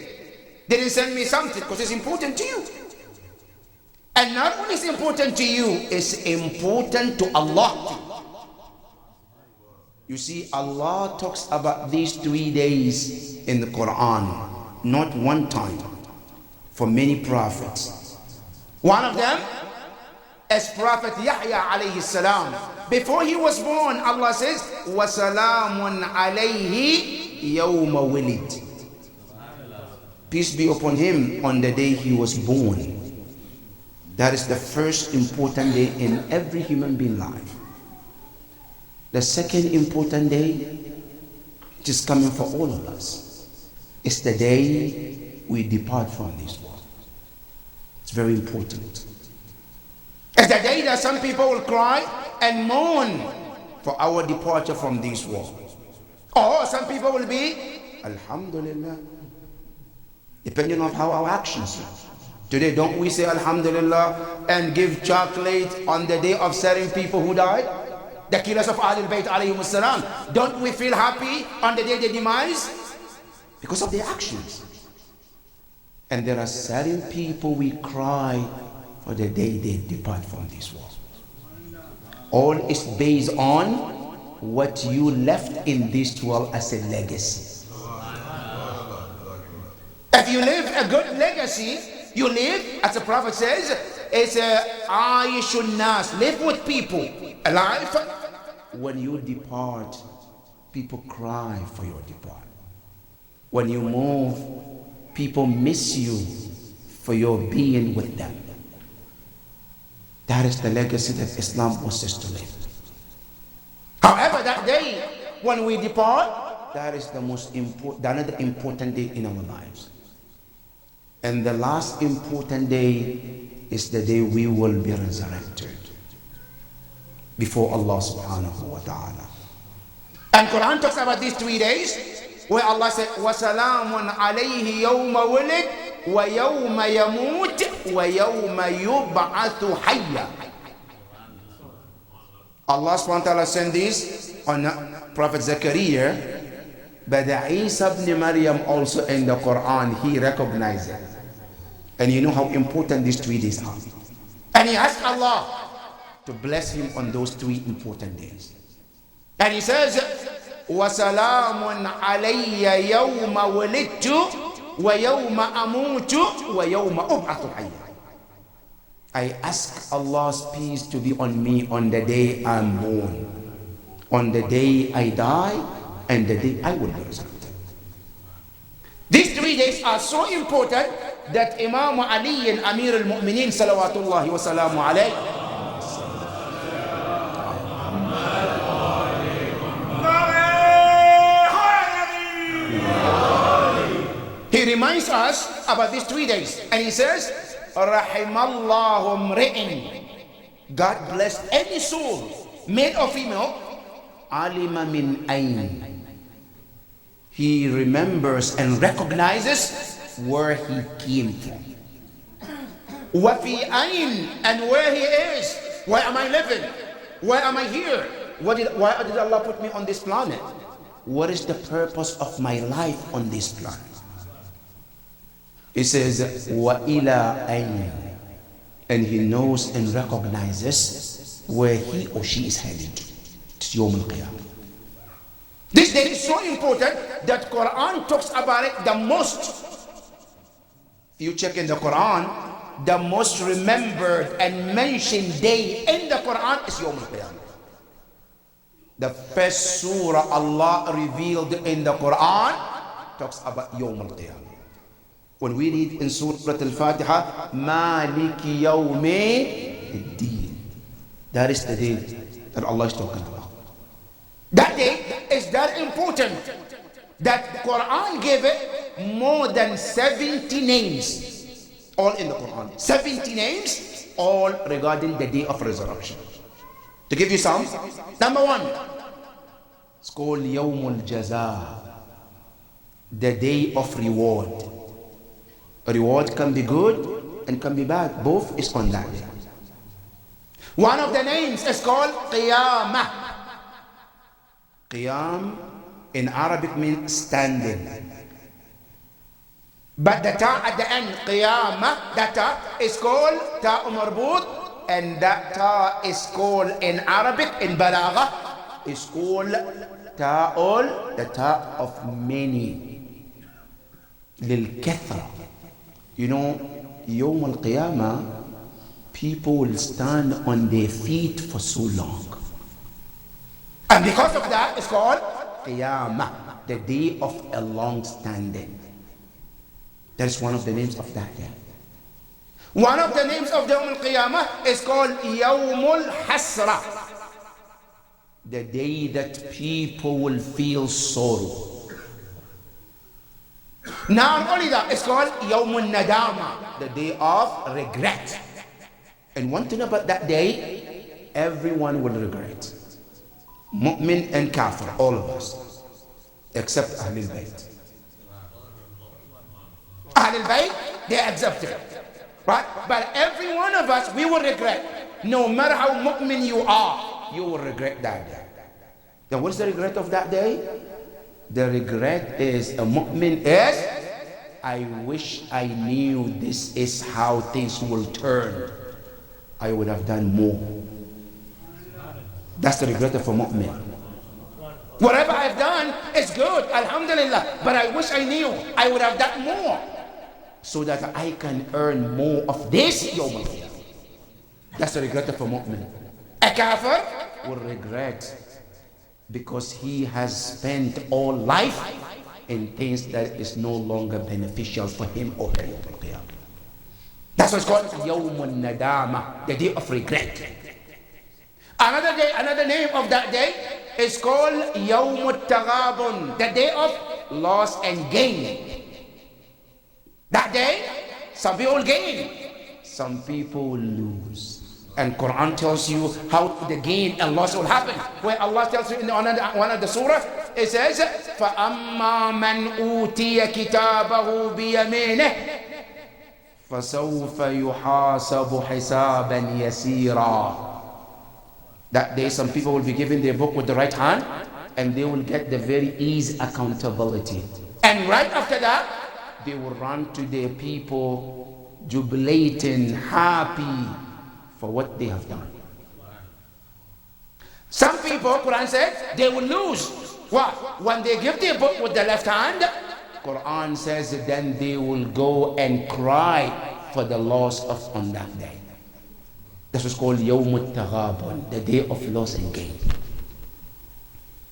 Didn't send me something because it's important to you. And not only is it important to you, it's important to Allah. You see, Allah talks about these 3 days in the Quran, not one time, for many prophets. One of them is Prophet Yahya alayhi salam. Before he was born, Allah says, وَسَلَامٌ عَلَيْهِ يَوْمَ وِلِدٍ. Peace be upon him on the day he was born. That is the first important day in every human being life. The second important day, which is coming for all of us, is the day we depart from this world. It's very important. It's the day that some people will cry and mourn for our departure from this world. Or some people will be, Alhamdulillah, depending on how our actions are. Today, don't we say Alhamdulillah and give chocolate on the day of certain people who died? The killers of Ahlul Bayt alayhim salam. Don't we feel happy on the day they demise? Because of their actions. And there are certain people we cry for the day they depart from this world. All is based on what you left in this world as a legacy. If you leave a good legacy, you live, as the Prophet says, it's Aishun Nas, live with people. Alive. When you depart, people cry for your depart. When you move, people miss you for your being with them. That is the legacy that Islam wants us to live. However, that day when we depart, that is the most important, another important day in our lives. And the last important day is the day we will be resurrected before Allah subhanahu wa ta'ala. And Quran talks about these 3 days where Allah said, وَسَلَامٌ عَلَيْهِ يَوْمَ وُلِدْ وَيَوْمَ يَمُوتْ وَيَوْمَ يُبْعَثُ حَيًّا. Allah subhanahu wa ta'ala sent this on Prophet Zakaria, but Isa ibn Maryam also in the Quran, he recognized it. And you know how important these 3 days are. And he asked Allah to bless him on those 3 important days. And he says, وَسَلَامٌ عَلَيَّ يَوْمَ وَلِدْتُ وَيَوْمَ أَمُوتُ وَيَوْمَ أُبْعَثُ حَيًّا. I ask Allah's peace to be on me on the day I'm born, on the day I die, and the day I will be resurrected. These 3 days are so important that Imam Ali and Amir al-Mu'mineen salawatullahi wa salamu alayhi, he reminds us about these 3 days, and he says, Rahimallahu mri'in, God bless any soul, male or female, alima min ayn, he remembers and recognizes where he came from. Wa fi ayn, and where he is. Why am I living? Why am I here? Why did Allah put me on this planet? What is the purpose of my life on this planet? It says, wa ila ayn, and he knows and recognizes where he or she is headed to. It's Yawm al-Qiyamah. This day is so important that Quran talks about it the most. If you check in the Quran, the most remembered and mentioned day in the Quran is Yawm al-Qiyamah. The first surah Allah revealed in the Quran talks about Yawm al-Qiyamah. When we read in Surah Al-Fatiha, Maliki Yawmi Ad-Din, that is the day that Allah is talking about. That day is that important that Quran gave it more than 70 names, all in the Quran. 70 names, all regarding the day of resurrection. To give you some, number one, it's called Yawmul Jaza, the day of reward. A reward can be good and can be bad. Both is on that day. One of the names is called Qiyamah. Qiyam in Arabic means standing. But the ta at the end, Qiyamah, that ta is called ta marbut, and that ta is called in Arabic, in Balagha, is called ta'ul, the ta of many. Lil kathra. You know, Yawm al-Qiyamah, people will stand on their feet for so long. And because of that, it's called Qiyamah, the day of a long standing. That is one of the names of that day. One of the names of Yawm al-Qiyamah is called Yawmul Hasra, the day that people will feel sorrow. Not only that, it's called Yawmul Nadama, the day of regret. And one thing about that day, everyone will regret. Mu'min and Kafir, all of us, except Ahlul Bayt. Ahlul Bayt, they accept it, right? But every one of us, we will regret. No matter how mu'min you are, you will regret that day. Then what's the regret of that day? The regret is, a mu'min is, I wish I knew this is how things will turn. I would have done more. That's the regret of a mu'min. Whatever I've done is good, alhamdulillah, but I wish I knew I would have done more so that I can earn more of this Yawm al-Qiyamah. That's the regret of a mu'min. A kafir will regret because he has spent all life in things that is no longer beneficial for him or her. That's what's called Yawm al-Nadama, the day of regret. Another day, another name of that day is called Yawm al-Taghabun, the day of loss and gain. That day, some people will gain, some people will lose. And Quran tells you how the gain and loss will happen. Where Allah tells you in one of the surah, it says, فَأَمَّا مَنْ أُوتِيَ كِتَابَهُ بِيَمِينِهِ فَسَوْفَ يُحَاسَبُ حِسَابًا يَسِيرًا. That day some people will be given their book with the right hand and they will get the very easy accountability. And right after that, they will run to their people jubilating, happy for what they have done. Some people, Quran says, they will lose. What? When they give their book with the left hand, Quran says that then they will go and cry for the loss of on that day. This is called Yawm al-Taghabun, the day of loss and gain.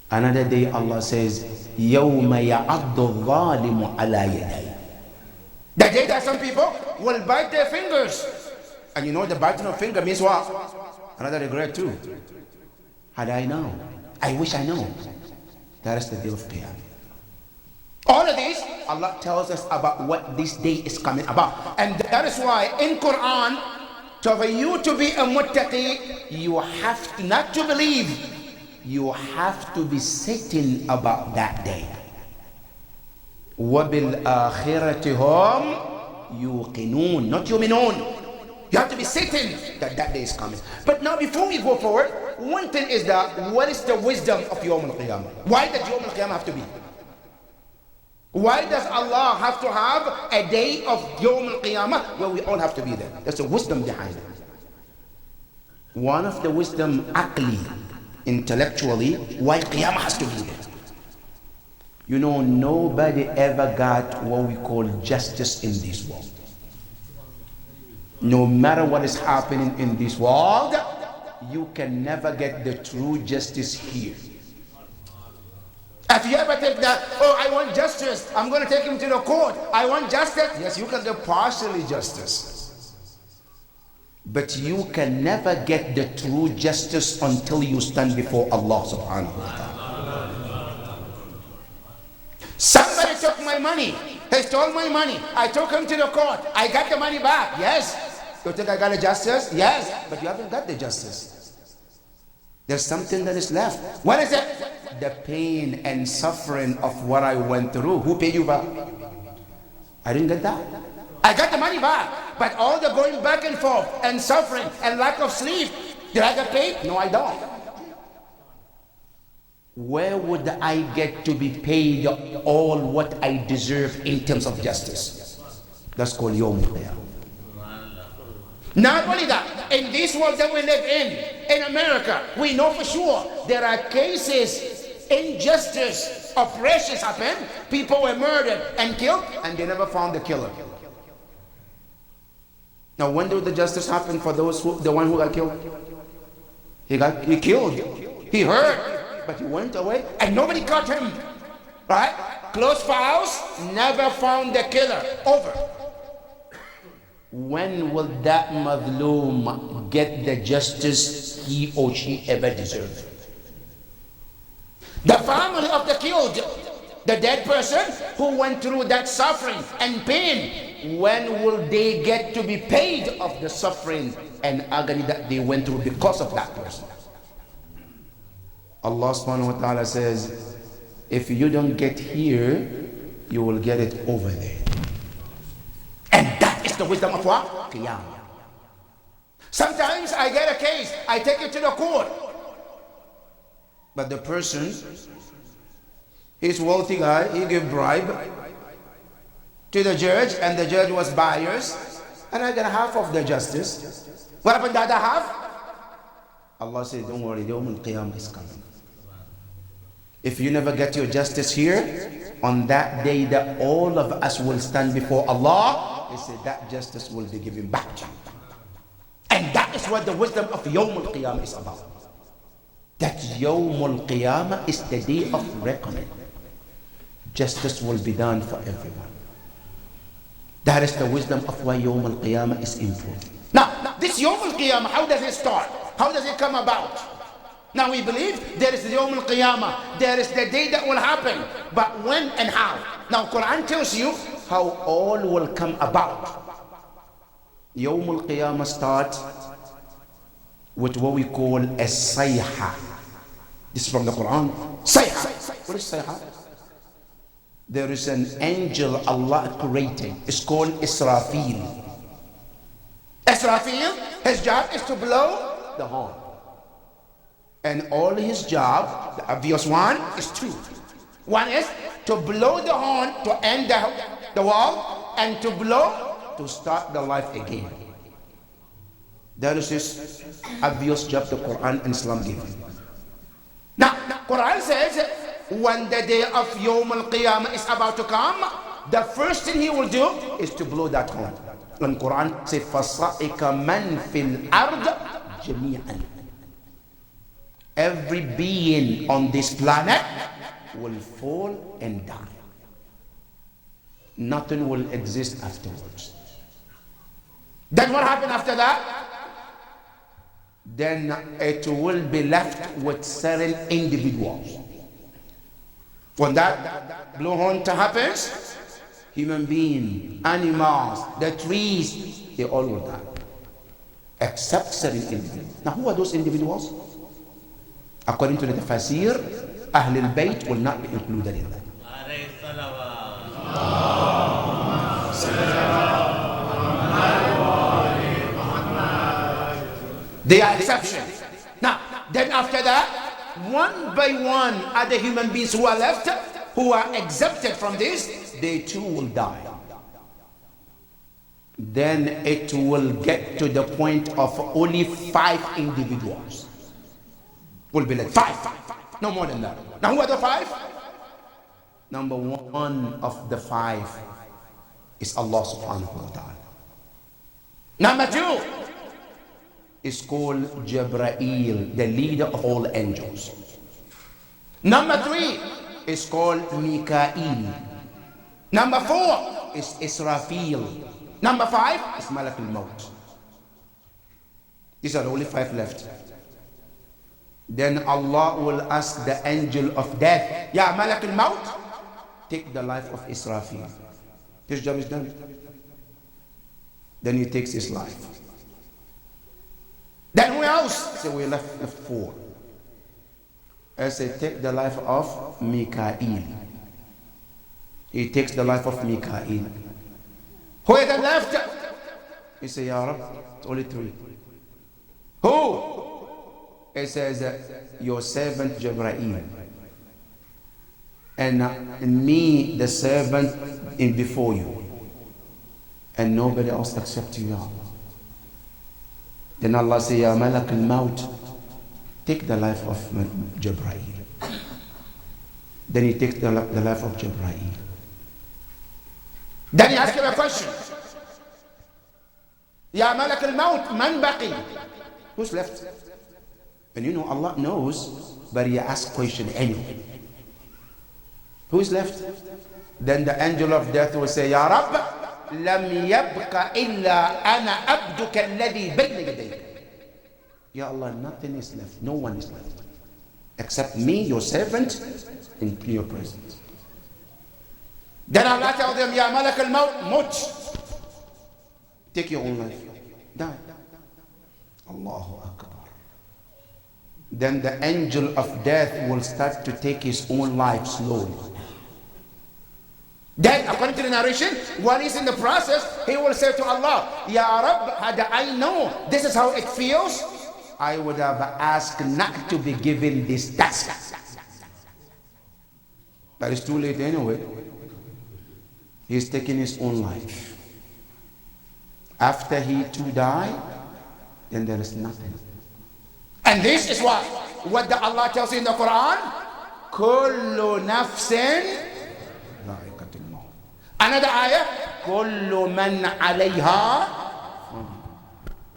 Another day Allah says, يَوْمَ يَعَضُّ الظَّالِمُ عَلَى يَدَيْهِ. The day that some people will bite their fingers. And you know the biting of finger means what? Another regret too. Had I known, I wish I know. That is the day of Qiyamah. All of these, Allah tells us about what this day is coming about. And that is why in Quran, for you to be a muttaqi, you have to, not to believe, you have to be certain about that day. وَبِالْآخِرَةِ هُمْ يُوقِنُونَ, not yuminun. You have to be certain that that day is coming. But now before we go forward, one thing is that, what is the wisdom of Yawm al-Qiyamah? Why does Yawm al-Qiyamah have to be? Why does Allah have to have a day of Yawm al-Qiyamah where we all have to be there? There's a wisdom behind it. One of the wisdom, aqli, intellectually, why Qiyamah has to be there. You know, nobody ever got what we call justice in this world. No matter what is happening in this world, you can never get the true justice here. If you ever think that, oh, I want justice, I'm going to take him to the court, I want justice. Yes, you can get partially justice. But you can never get the true justice until you stand before Allah subhanahu wa ta'ala. Somebody took my money. He stole my money. I took him to the court. I got the money back. Yes. You think I got the justice? Yes. But you haven't got the justice. There's something that is left. What is it? The pain and suffering of what I went through. Who paid you back? I didn't get that. I got the money back. But all the going back and forth and suffering and lack of sleep, did I get paid? No, I don't. Where would I get to be paid all what I deserve in terms of justice? That's called Yawm al-Qiyamah. Not only that, in this world that we live in America, we know for sure there are cases, injustice, oppressions happen, people were murdered and killed, and they never found the killer. Now, when did the justice happen for those the one who got killed? He killed, he hurt, but he went away, and nobody caught him. Right? Close files, never found the killer. Over. When will that madloom get the justice he or she ever deserved? The family of the killed, the dead person who went through that suffering and pain, when will they get to be paid of the suffering and agony that they went through because of that person? Allah subhanahu wa ta'ala says, if you don't get here, you will get it over there. And that is the wisdom of what? Qiyamah. Sometimes I get a case, I take it to the court. But the person, he's a wealthy guy, he gave bribe to the judge, and the judge was biased, and I got half of the justice. What happened to the other half? Allah said, don't worry, the Yawm al-Qiyamah is coming. If you never get your justice here, on that day that all of us will stand before Allah, He said that justice will be given back to you. And that is what the wisdom of Yawm al-Qiyamah is about. That Yawm al-Qiyamah is the day of reckoning. Justice will be done for everyone. That is the wisdom of why Yawm al-Qiyamah is important. Now, this Yawm al-Qiyamah, how does it start? How does it come about? Now we believe there is the Yawm al-Qiyamah, there is the day that will happen, but when and how? Now Quran tells you how all will come about. Yawm al-Qiyamah starts with what we call a sayha. This is from the Quran. Sayha. What is sayha? There is an angel Allah created. It's called Israfil. Israfil, his job is to blow the horn. And all his job, the obvious one, is two. One is to blow the horn to end the war, and to blow to start the life again. That is his obvious job the Quran and Islam give him. Now, Quran says when the day of Yawm al-Qiyamah is about to come, the first thing he will do is to blow that horn. And Quran says, فَصَائِكَ مَنْ فِي الْأَرْضِ جَمِيعًا. Every being on this planet will fall and die. Nothing will exist afterwards. Then what happened after that? Then it will be left with certain individuals. When that blowhorn happens, human beings, animals, the trees, they all will die. Except certain individuals. Now who are those individuals? According to the Tafsir, Ahlul Bayt will not be included in that. They are exceptions. Now, then after that, one by one other human beings who are left, who are exempted from this, they too will die. Then it will get to the point of only 5 individuals. Will be like 5, no more than that. Now who are the 5? Number one of the five is Allah subhanahu wa ta'ala. Number two is called Jibreel, the leader of all angels. Number three is called Mikael. Number four is Israfil. Number five is Malak al-Maut. These are the only five left. Then Allah will ask the angel of death, Ya Malak al-Maut, take the life of Israfil. His job is done. Then he takes his life. Then who else? So we left four. I say, take the life of Mikael. He takes the life of Mikael. Who is then left? He says, Ya Rab, it's only three. Who? He says, your servant Jibreel. And me, the servant, in before you. And nobody else except you, Ya Allah. Then Allah says, Ya Malak al-Maut, take the life of Jibreel. Then he takes the life of Jibreel. Then he asks him a question. Ya Malak al-Maut, man baqi? Who's left? And you know Allah knows, but he asks question anyway. Who's left? Then the angel of death will say, Ya Rabb, lam yabqa illa ana abduka alladhi bayna yadayk. Ya Allah, nothing is left. No one is left. Except me, your servant, in your presence. Then Allah tells them, Ya Malak al-Maut, mut. Take your own life. Die. Allahu Akbar. Then the angel of death will start to take his own life slowly. Then, according to the narration, while he's in the process, he will say to Allah, Ya Rabb, had I known this is how it feels, I would have asked not to be given this task. But it's too late anyway. He's taking his own life. After he too died, then there is nothing. And this is what the Allah tells you in the Quran. Kullu nafsin. Another ayah. Kullu man alayha.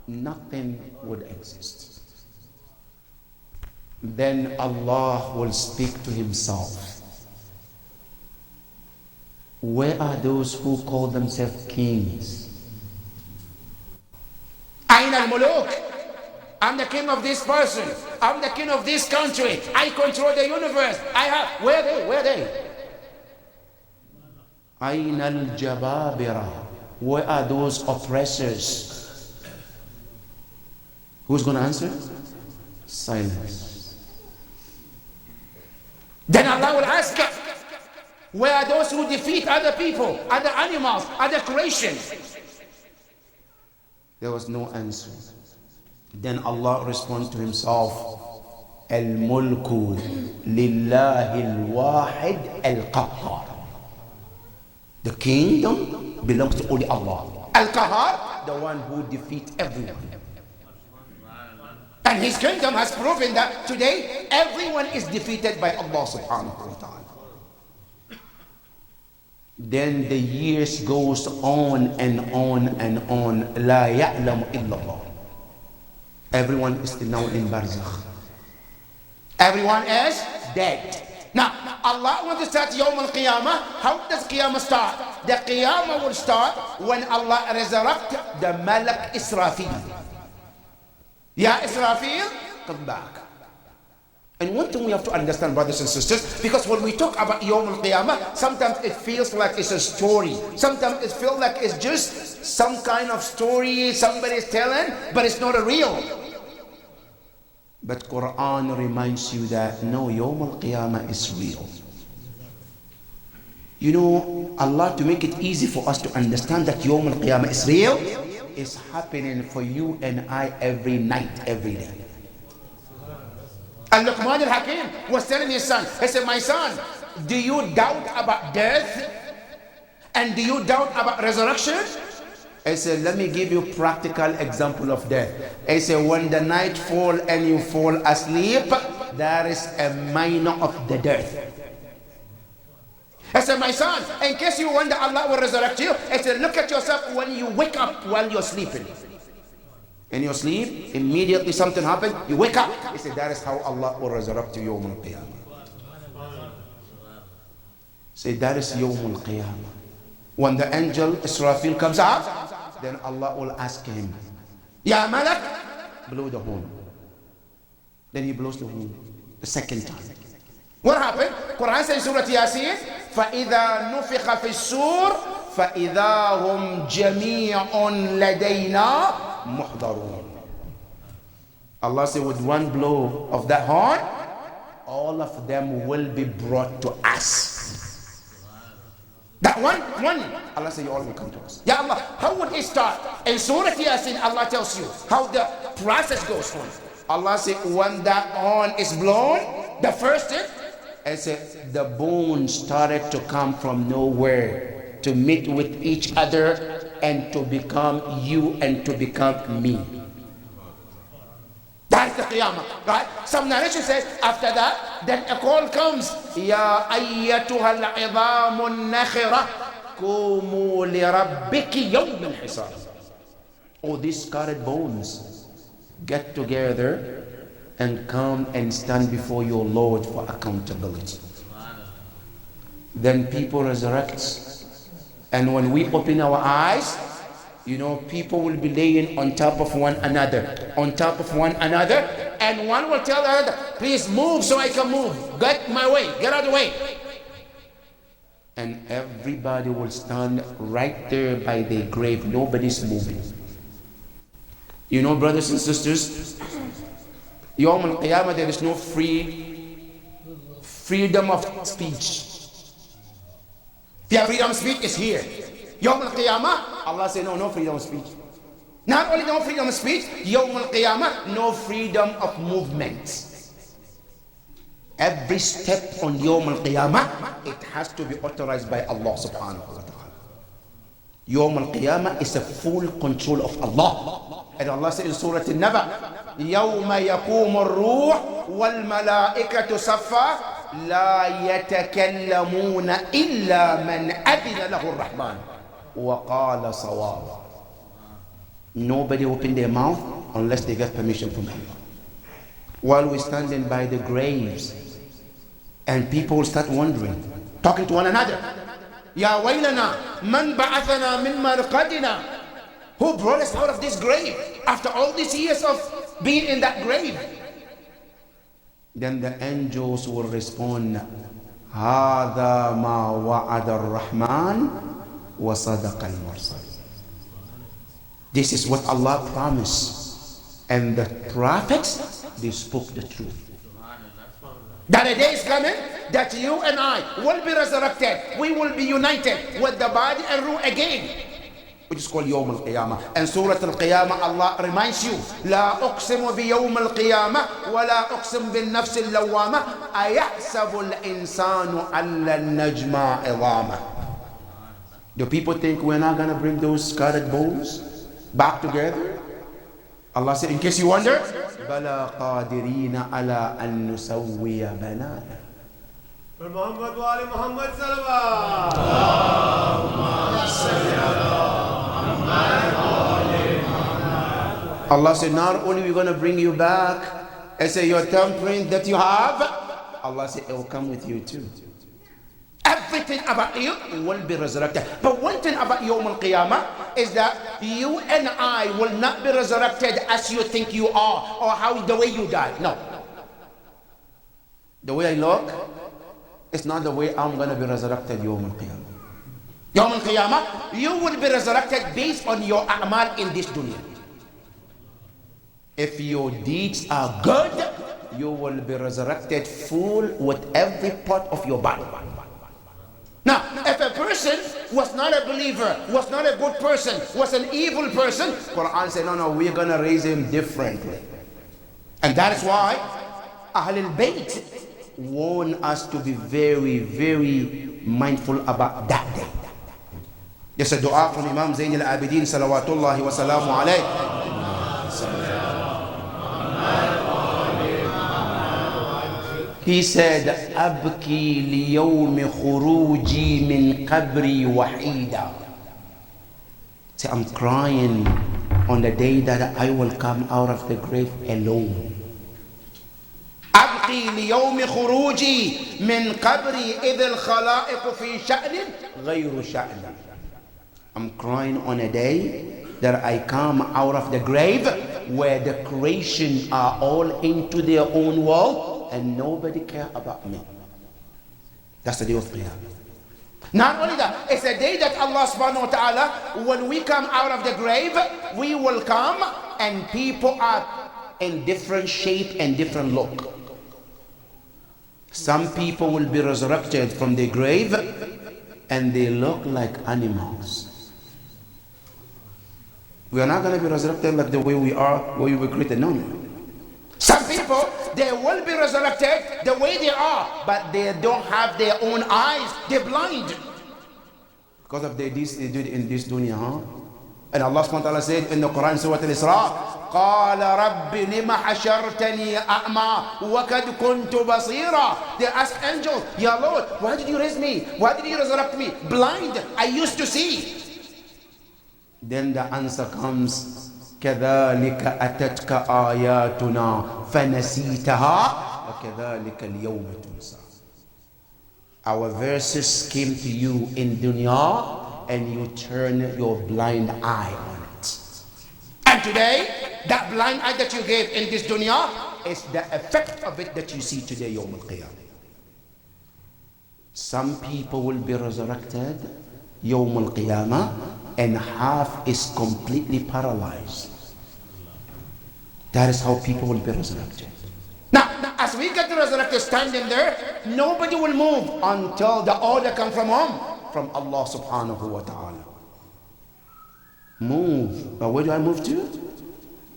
Nothing would exist. Then Allah will speak to himself. Where are those who call themselves kings? Ayn al-muluk. I'm the king of this person. I'm the king of this country. I control the universe. Where are they? Ayn al-jababira. Where are those oppressors? Who's going to answer? Silence. Then Allah will ask, where are those who defeat other people, other animals, other creations? There was no answer. Then Allah responds to himself, Al-mulku lillahi al-wahid al-qahhar. The kingdom belongs to only Allah. Al-qahhar, the one who defeats everyone. And his kingdom has proven that today everyone is defeated by Allah subhanahu wa ta'ala. Then the years goes on and on and on. La ya'lamu illallah. Everyone is now in barzakh. Everyone is dead. Now, Allah wants to start Yawm al-Qiyamah. How does Qiyamah start? The Qiyamah will start when Allah resurrects the Malak Israfil. Ya Israfil, come back. And one thing we have to understand, brothers and sisters, because when we talk about Yawm al-Qiyamah, sometimes it feels like it's a story. Sometimes it feels like it's just some kind of story somebody's telling, but it's not a real. But Quran reminds you that no, Yawm al-Qiyamah is real. You know, Allah, to make it easy for us to understand that Yawm al-Qiyamah is real, is happening for you and I every night, every day. And Luqman al-Hakim was telling his son, he said, my son, do you doubt about death? And do you doubt about resurrection? I said, let me give you a practical example of death. I said, when the night falls and you fall asleep, there is a minor of the death. I said, my son, in case you wonder Allah will resurrect you, I said, look at yourself when you wake up while you're sleeping. In your sleep, immediately something happened, you wake up. He said, that is how Allah will resurrect you Yawm al-Qiyamah. Say, that is Yawm al-Qiyamah. When the angel Israfil comes out, then Allah will ask him, Ya Malak, blow the horn. Then he blows the horn the second time. What happened? Quran says in Surah Yasin, فَإِذَا نُفِخَ فِي السُّورِ فَإِذَا هُمْ جَمِيعٌ لَدَيْنَا مُحْضَرُونَ. Allah said, with one blow of that horn, all of them will be brought to us. That one, Allah said, you all will come to us. Ya Allah, how would it start? In Surah Yasin, Allah tells you how the process goes on. Allah said, when that horn is blown, the first thing, I said, the bones started to come from nowhere to meet with each other and to become you and to become me. That's the Qiyamah, right? Some narration says, after that, then a call comes, Ya ayyatuha al-'idhamu an-nakhira qumu li rabbiki yawm al-hisab. Oh, these scarred bones, get together and come and stand before your Lord for accountability. Then people resurrect, and when we open our eyes, you know, people will be laying on top of one another, and one will tell the other, please move so I can move, get my way, get out of the way. And everybody will stand right there by their grave, nobody's moving. You know, brothers and sisters, Yawm al-Qiyamah, there is no freedom of speech. The freedom of speech is here. Yawm al-Qiyamah, Allah said, no freedom of speech. Not only no freedom of speech, Yawm al-Qiyamah, no freedom of movement. Every step on Yawm al-Qiyamah, it has to be authorized by Allah subhanahu wa ta'ala. Yawm al-Qiyamah is a full control of Allah. And Allah said in Surah An-Naba, يَوْمَ يَقُومُ الرُّوحُ وَالْمَلَائِكَةُ صَفًّا لَا يَتَكَلَّمُونَ إِلَّا مَنْ أَذِنَ لَهُ الرَّحْمَنُ وَقَالَ صَوَابًا. Nobody open their mouth unless they get permission from Allah. While we're standing by the graves, and people start wondering, talking to one another, Ya waylana, man ba'athana min marqadina. Who brought us out of this grave after all these years of being in that grave? Then the angels will respond, هذا ما وعد الرحمن وصدق المرسل. This is what Allah promised, and the prophets, they spoke the truth. That a day is coming that you and I will be resurrected. We will be united with the body and ruh again, which is called Yawm al-Qiyamah. And Surah al-Qiyamah, Allah reminds you, لا أقسم بيوم القيامة ولا أقسم بالنفس اللوامة أيحسب الإنسان أن لن نجمع عظامه. Do people think we're not going to bring those scarred bones back together? Allah said, in case you wonder, بَلَا قَادِرِينَ عَلَىٰ أَن نُسَوِّيَ بَنَانَا. For Muhammad wa Ali Muhammad salawat. Allah said, not only are we going to bring you back, I say your thumbprint that you have, Allah said, it will come with you too. Everything about you will be resurrected. But one thing about Yawm al-Qiyamah is that you and I will not be resurrected as you think you are, or how the way you died. No. The way I look, it's not the way I'm going to be resurrected Yawm al-Qiyamah. Yawm al-Qiyamah, you will be resurrected based on your a'mal in this dunya. If your deeds are good, you will be resurrected full with every part of your body. Now, if a person was not a believer, was not a good person, was an evil person, Quran said, no, we're going to raise him differently. And that is why Ahlul Bayt warn us to be very, very mindful about that day. There's a dua from Imam Zayn al-Abidin salawatullahi wa salamu alayhi. He said, أبكي ليوم خروجي من قبري وحيدا. Say, I'm crying on the day that I will come out of the grave alone. أبكي ليوم خروجي من قبري إذ الخلائق في شأن غير شأن. I'm crying on a day that I come out of the grave where the creation are all into their own world and nobody care about me. That's the day of Qiyamah. Not only that, it's a day that Allah subhanahu wa ta'ala, when we come out of the grave, we will come and people are in different shape and different look. Some people will be resurrected from the grave and they look like animals. We are not going to be resurrected like the way we are, where we were created. No, no. Some people, they will be resurrected the way they are, but they don't have their own eyes. They're blind. Because of the deeds they did in this dunya, huh? And Allah subhanahu wa ta'ala said in the Quran, Surah Al-Isra, قال رب لم حشرتني أعمى وقد كنت بصيرا. They asked angels, Ya Lord, why did you raise me? Why did you resurrect me? Blind, I used to see. Then the answer comes, كذلك أتتك آياتنا فنسيتها وكذلك اليوم تنسى. Our verses came to you in dunya and you turn your blind eye on it. And today, that blind eye that you gave in this dunya is the effect of it that you see today, Yawm al-Qiyamah. Some people will be resurrected, Yawm al-Qiyamah, and half is completely paralyzed. That is how people will be resurrected. Now, as we get resurrected standing there, nobody will move until the order comes from whom? From Allah subhanahu wa ta'ala. Move. But where do I move to?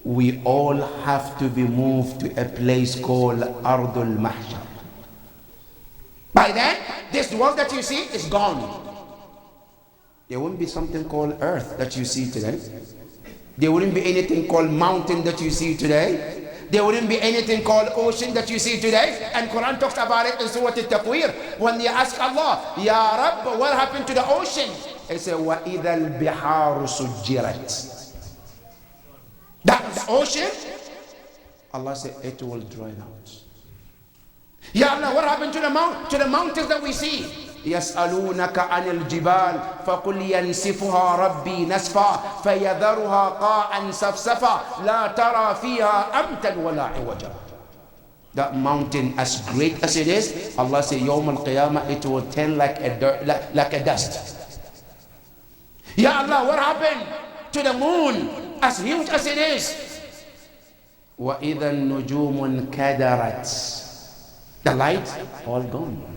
We all have to be moved to a place called Ardul Mahshar. By then, this world that you see is gone. There won't be something called earth that you see today. There wouldn't be anything called mountain that you see today. There wouldn't be anything called ocean that you see today. And Quran talks about it in Surah Al-Taqweer. When they ask Allah, Ya Rabb, what happened to the ocean? He said, وَإِذَا الْبِحَارُ سُجِّرَتْ. The ocean, Allah said, it will dry out. Ya Allah, what happened to the mountains that we see? يسألونك عن الجبال فقل ينسفها ربي نسفا فيذرها قاعا سفسفا لا ترى فيها أمتا ولا عوجا. That mountain, as great as it is, Allah says, Yawm al-Qiyamah, it will turn like a dust. Ya Allah, what happened to the moon, as huge as it is? وَإِذَا النُّجُومُ انْكَدَرَتْ. The light, all gone.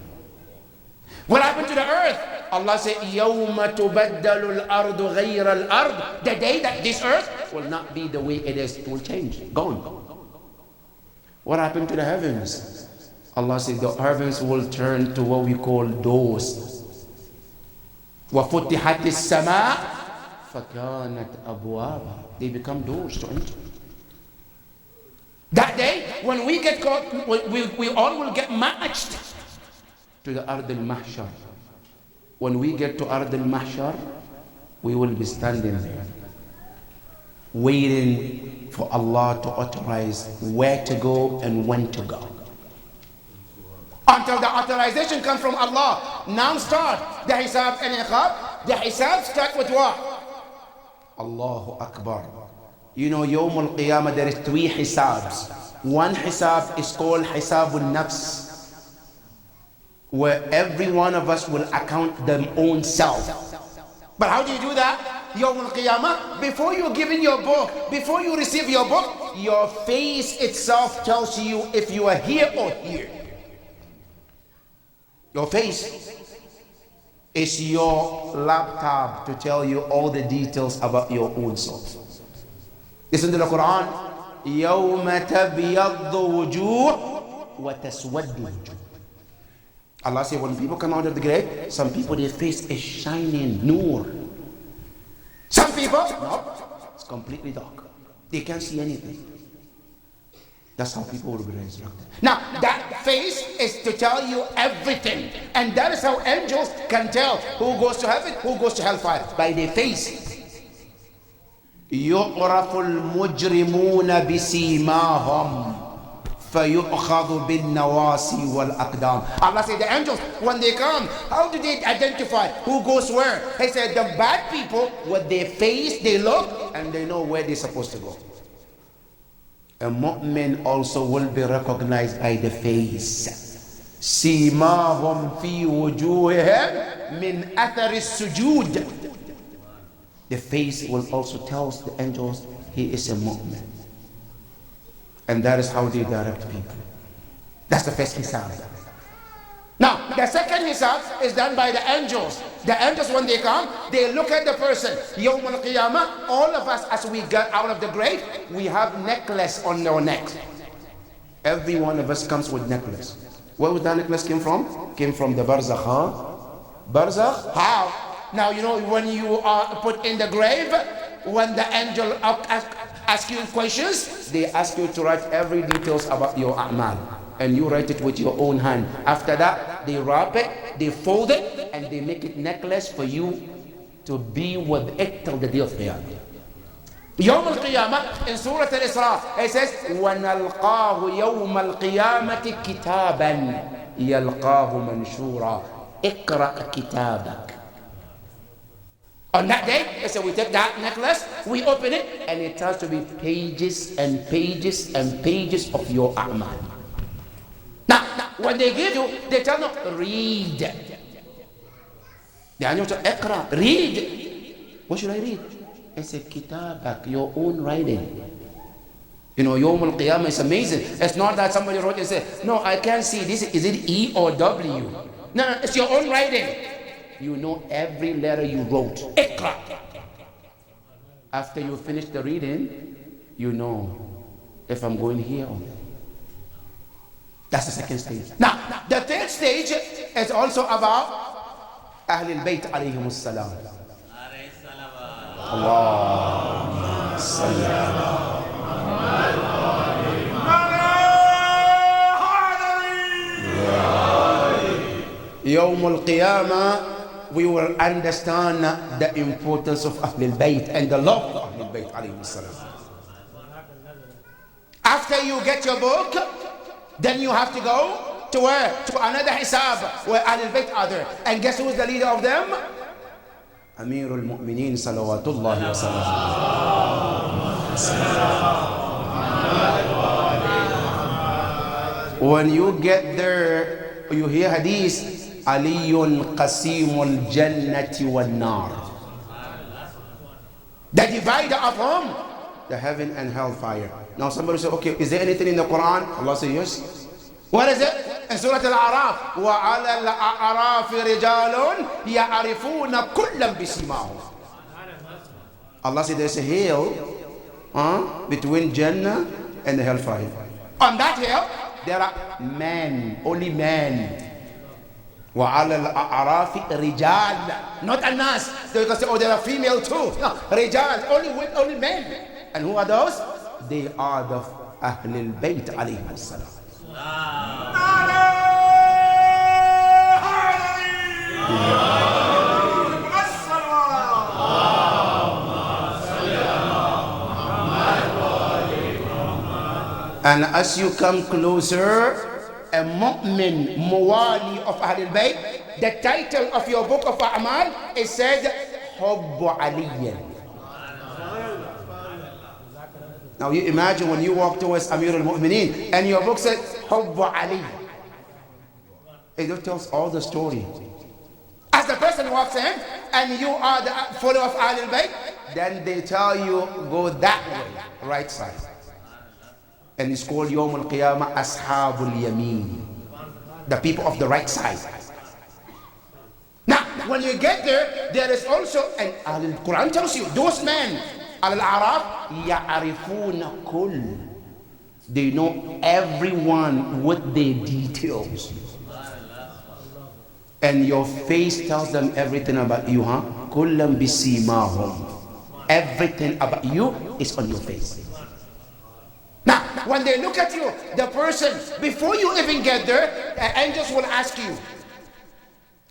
What happened to the earth? Allah said, يَوْمَ تُبَدَّلُ الْأَرْضُ غَيْرَ الْأَرْضِ. The day that this earth will not be the way it is, it will change, gone. What happened to the heavens? Allah said, the heavens will turn to what we call doors. وَفُتِحَتِ السَّمَاء فَكَانَتْ أَبْوَابًا. They become doors to enter. That day, when we get caught, we all will get matched to the Ard al-Mahshar. When we get to Ard al-Mahshar, we will be standing there, waiting for Allah to authorize where to go and when to go. Until the authorization comes from Allah. Now start the Hisab and Iqab. The Hisab start with what? Allahu Akbar. You know, Yawm al-Qiyamah, there is 3 Hisabs. One Hisab is called Hisabun Nafs, where every one of us will account their own self. But how do you do that? Yawm al-Qiyamah, before you're given your book, before you receive your book, your face itself tells you if you are here or here. Your face is your laptop to tell you all the details about your own self. Listen to the Quran. يَوْمَ تَبْيَضُّ وُجُوهٌ وَتَسْوَدُّ وُجُوهٌ. Allah said, when people come out of the grave, some people, their face is shining, nur. Some people, no, it's completely dark. They can't see anything. That's how people will be resurrected. Now, that that face is to tell you everything. And that is how angels can tell who goes to heaven, who goes to hellfire, by their face. يُعْرَفُ الْمُجْرِمُونَ بِسِيمَاهُمْ فَيُؤْخَذُ بِالنَّوَاصِي وَالْأَقْدَامِ. Allah said the angels, when they come, how do they identify who goes where? He said the bad people, with their face, they look and they know where they're supposed to go. A mu'min also will be recognized by the face. سِيمَاهُمْ فِي وُجُوهِهِمْ مِنْ أَثَرِ السُّجُودِ. The face will also tell the angels he is a mu'min. And that is how they direct people. That's the first hisab. Now, the second hisab is done by the angels. The angels, when they come, they look at the person. Yawm al-Qiyamah, all of us, as we get out of the grave, we have necklace on our necks. Every one of us comes with necklace. Where would that necklace came from? Came from the barzakh, huh? Barzakh? How? Now, you know, when you are put in the grave, when the angel ask you questions, they ask you to write every details about your a'mal. And you write it with your own hand. After that, they wrap it, they fold it, and they make it necklace for you to be with it till the day of Qiyamah. Yawm al-Qiyamah, in Surah Al-Isra, it says, وَنَلْقَاهُ يَوْمَ الْقِيَامَةِ كِتَابًا يَلْقَاهُ مَنْشُورًا اقْرَأْ كِتَابَكَ. On that day, they say we take that necklace, we open it, and it has to be pages and pages and pages of your a'mal. Now, when they give you, they tell you, read. The angel says, Iqra, read. What should I read? I say, kitabak, your own writing. You know, Yawm al-Qiyamah is amazing. It's not that somebody wrote and said, no, I can't see this. Is it E or W? No, it's your own writing. You know every letter you wrote. Iqra. After you finish the reading, you know if I'm going here or there. That's the second stage. Now, the third stage is also about Ahlul Bayt alayhimus salam. Allahumma salli ala Yawm al-Qiyamah, we will understand the importance of Ahlul Bayt and the love of Ahlul Bayt alayhimus salam. After you get your book, then you have to go to where? To another hisab where Ahlul Bayt are there. And guess who is the leader of them? Amirul Mu'mineen salawatullahi wa sallam. When you get there, you hear hadith, Aliyun qasimul jannati wal nar. The divider of whom? The heaven and hellfire. Now somebody say, okay, is there anything in the Quran? Allah says yes. What is it? In Surah Al-A'raf, وَعَلَى الْأَعْرَافِ رِجَالٌ يَعْرِفُونَ كُلًّا بِسِيمَاهُمْ. Allah said there's a hill between Jannah and the hellfire. On that hill, there are men, only men. وَعَلَى الْأَعْرَافِ رِجَالٌ. Not anas. They can say, oh, there are female too. No, رِجَال, only men. And who are those? They are the Ahlul Bayt alayhi salam. And as you come closer, a mu'min muwali of Ahlul Bayt, the title of your book of A'mal is said Hubbu Aliyan. Now you imagine when you walk towards Amir al-Mu'mineen and your book says Hubbu Ali. It tells all the story. As the person walks in and you are the follower of Ahlul Bayt, then they tell you go that way, right side. And it's called Yawm al-Qiyamah Ashabul Yameen, the people of the right side. Now, when you get there, there is also, and Al-Quran tells you, those men, Al-A'raf, يَعْرِفُونَ كُلْ. They know everyone with their details. And your face tells them everything about you, huh? كُلًّا بِسِيمَاهُمْ. Everything about you is on your face. Now, when they look at you, the person, before you even get there, angels will ask you,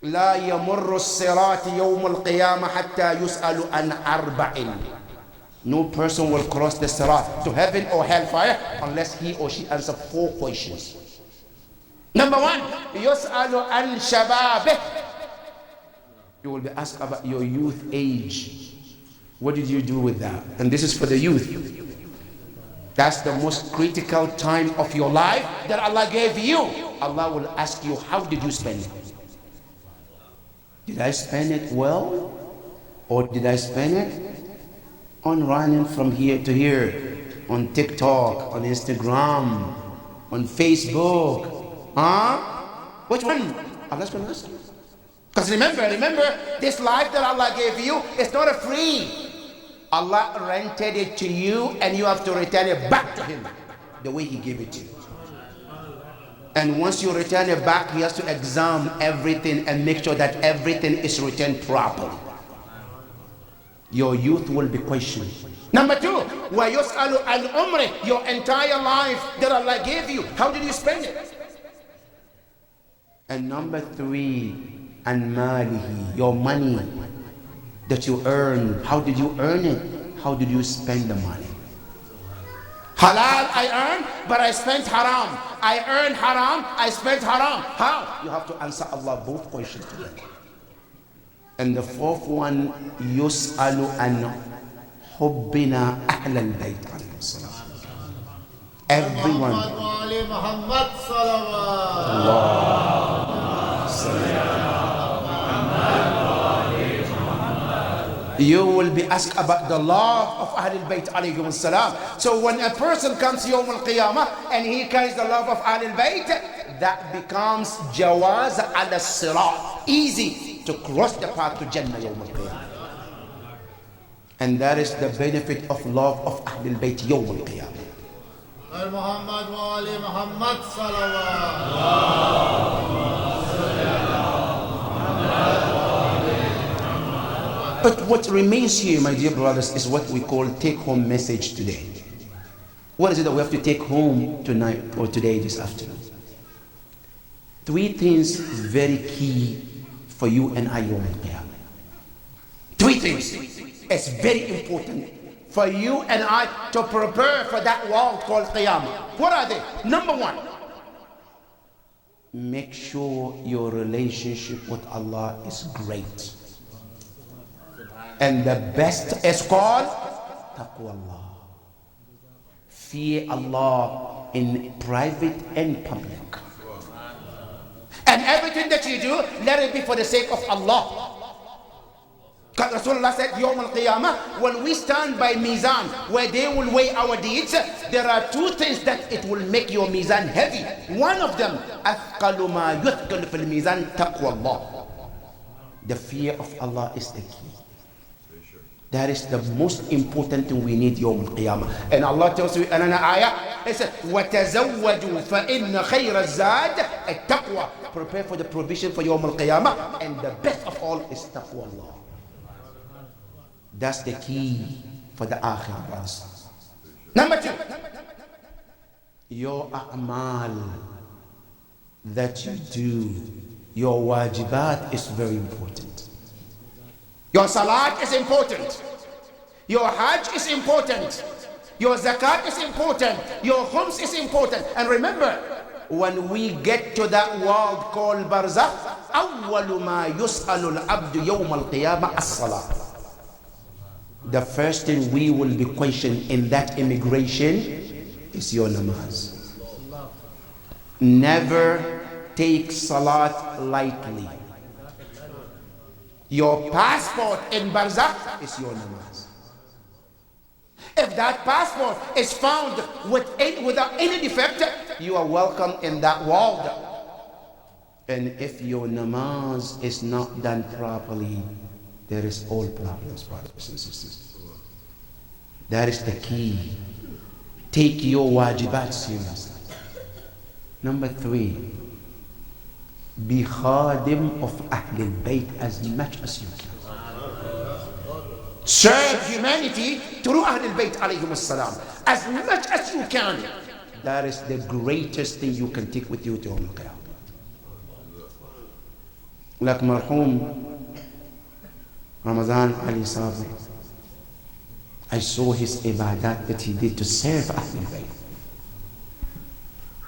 لا يمر الصراط يوم القيامة حتى يسأل عن أربع. No person will cross the sirat to heaven or hellfire unless he or she answers 4 questions. Number 1, يسأل عن شبابه. You will be asked about your youth age. What did you do with that? And this is for the youth. That's the most critical time of your life that Allah gave you. Allah will ask you, how did you spend it? Did I spend it well? Or did I spend it on running from here to here, on TikTok, on Instagram, on Facebook? Which one? Allah's going to ask you. Because remember, this life that Allah gave you is not a free. Allah rented it to you and you have to return it back to Him the way He gave it to you. And once you return it back, He has to examine everything and make sure that everything is returned properly. Your youth will be questioned. Number 2, وَيُسْأَلُ عَنْ عُمْرِهِ. Your entire life that Allah gave you, how did you spend it? And number 3, عَنْ مَالِهِ. Your money that you earn, how did you earn it? How did you spend the money? Halal I earned, but I spent haram. I earned haram, I spent haram. How? You have to answer Allah both questions together. And the 4th one, يُسْأَلُ عَنْ حُبِّنَا أَهْلَ الْبَيْتِ عَلَيْهِمُ السَّلَامُ. Everyone. You will be asked about the love of Ahlul Bayt alayhim salam. So when a person comes Yawm al-Qiyamah and he carries the love of Ahlul Bayt, that becomes jawaz ala sirat, easy to cross the path to Jannah Yawm al-Qiyamah. And that is the benefit of love of Ahlul Bayt Yawm al-Qiyamah. Muhammad wa Ali Muhammad salawat. But what remains here, my dear brothers, is what we call take-home message today. What is it that we have to take home tonight or today, this afternoon? 3 things very key for you and I, Yawm al-Qiyamah. 3 things. It's very important for you and I to prepare for that world called Qiyamah. What are they? Number 1, make sure your relationship with Allah is great. And the best is called Taqwa Allah. Fear Allah in private and public. And everything that you do, let it be for the sake of Allah. Because Rasulullah said, Yawm al-Qiyamah, when we stand by Mizan, where they will weigh our deeds, there are 2 things that it will make your Mizan heavy. One of them, أَثْقَلُ مَا يُثْقَلُ فِي الْمِيزَانِ تَقْوَى اللَّهِ. The fear of Allah is the key. That is the most important thing we need Yawm al-Qiyamah. And Allah tells you in an ayah, He said, وَتَزَوَّجُوا فَإِنَّ خَيْرَ الزَّادِ التَّقْوَى. Prepare for the provision for Yawm al-Qiyamah, and the best of all is Taqwa Allah. That's the key for the Akhirah, brothers. Number 2, your a'mal that you do, your wajibat is very important. Your salat is important. Your hajj is important. Your zakat is important. Your khums is important. And remember, when we get to that world called barzakh, أول ما يسأل العبد يوم القيامة الصلاة. The first thing we will be questioned in that immigration is your namaz. Never take salat lightly. Your passport in barzakh is your namaz. If that passport is found without any defect, you are welcome in that world. And if your namaz is not done properly, there is all problems, brothers and sisters. That is the key. Take your wajibat seriously. Number 3, be khadim of Ahlul Bayt as much as you can. Serve humanity through Ahlul Bayt alayhim salam as much as you can. that is the greatest thing you can take with you to Yawm al-Qiyamah. Like Marhum Ramadan Ali Sabri, I saw his ibadat that he did to serve Ahlul Bayt.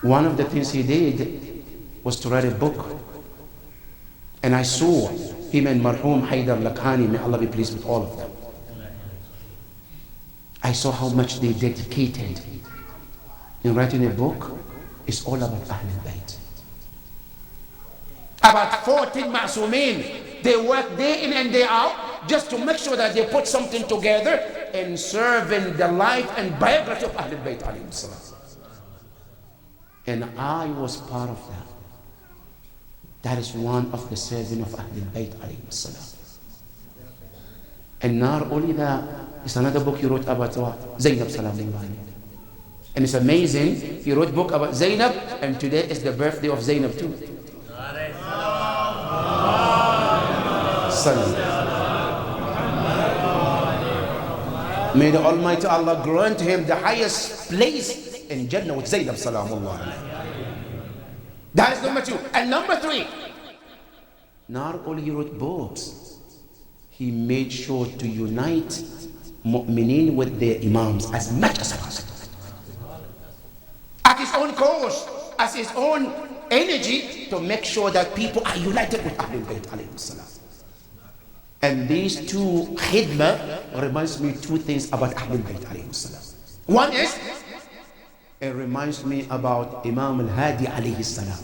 One of the things he did was to write a book. And I saw him and Marhum Haydar Lakhani, may Allah be pleased with all of them. I saw how much they dedicated in writing a book. It's all about Ahlul Bayt. About 14 Ma'sumin, they work day in and day out just to make sure that they put something together in serving the life and biography of Ahlul Bayt alayhi salam. And I was part of that. That is one of the serving of Ahlul Bayt alayhi salam. And not only that, it's another book he wrote about Zainab Salamullahi. And it's amazing, he wrote a book about Zainab, and today is the birthday of Zainab too. May the Almighty Allah grant him the highest place in Jannah with Zainab Salamullah. That is number 2. And number 3, not only he wrote books, he made sure to unite mu'mineen with their imams as much as possible. At his own cost, as his own energy, to make sure that people are united with Ahlul Bayt alayhi salam. And these two khidmah reminds me 2 things about Ahlul Bayt alayhi salam. One is, it reminds me about Imam al-Hadi alayhi salam.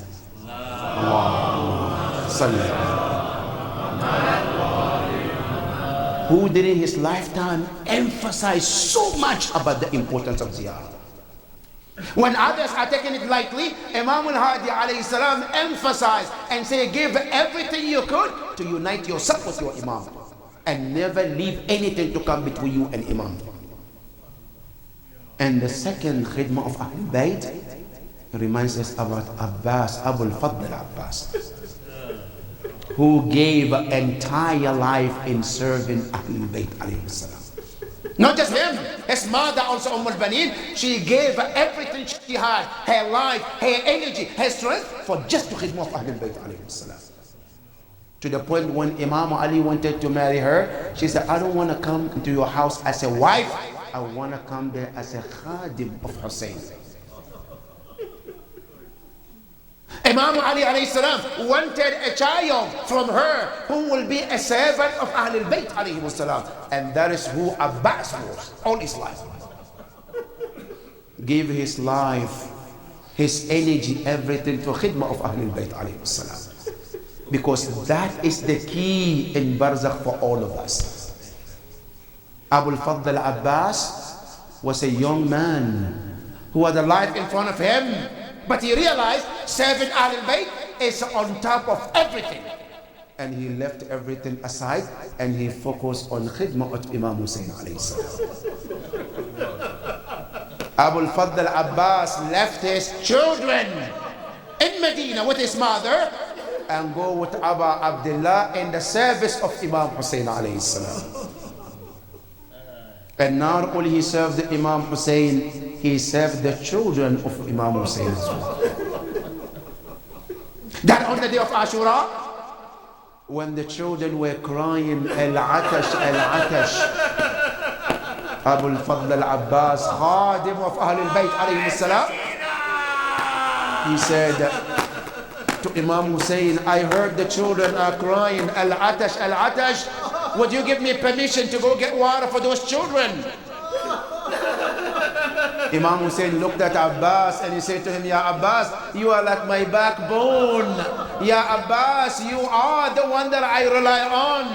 Who during his lifetime emphasized so much about the importance of ziyarah. When others are taking it lightly, Imam al-Hadi alayhi salam emphasized and say, give everything you could to unite yourself with your Imam and never leave anything to come between you and Imam. And the second khidmah of Ahlul Bayt reminds us about Abbas, Abu al-Fadl Abbas, who gave entire life in serving Ahlul Bayt alayhi salam. Not just him, his mother also al-Baneen, she gave everything she had, her life, her energy, her strength, for just the khidmah of Ahlul Bayt alayhi salam. To the point when Imam Ali wanted to marry her, she said, I don't want to come into your house as a wife, I want to come there as a khadim of Hussein. Imam Ali alayhi salam wanted a child from her who will be a servant of Ahlul Bayt alayhi salam. And that is who Abbas was all his life. Give his life, his energy, everything to khidmah of Ahlul Bayt alayhi salam. Because that is the key in Barzakh for all of us. Abu al-Fadl Abbas was a young man who had a life in front of him, but he realized serving Ahlul Bayt is on top of everything. And he left everything aside and he focused on khidmah of Imam Hussein alayhi salam. Abu al-Fadl Abbas left his children in Medina with his mother and go with Abu Abdullah in the service of Imam Hussein alayhi salam. And not only he served the Imam Hussein, he served the children of Imam Hussein as well. That on the day of Ashura, when the children were crying, Al-Atash, Al-Atash, Abu al-Fadl al-Abbas, khadim of Ahlul Bayt alayhi salam, he said to Imam Hussein, I heard the children are crying, Al-Atash, Al-Atash, would you give me permission to go get water for those children? Imam Hussein looked at Abbas and he said to him, Ya Abbas, you are like my backbone. Ya Abbas, you are the one that I rely on.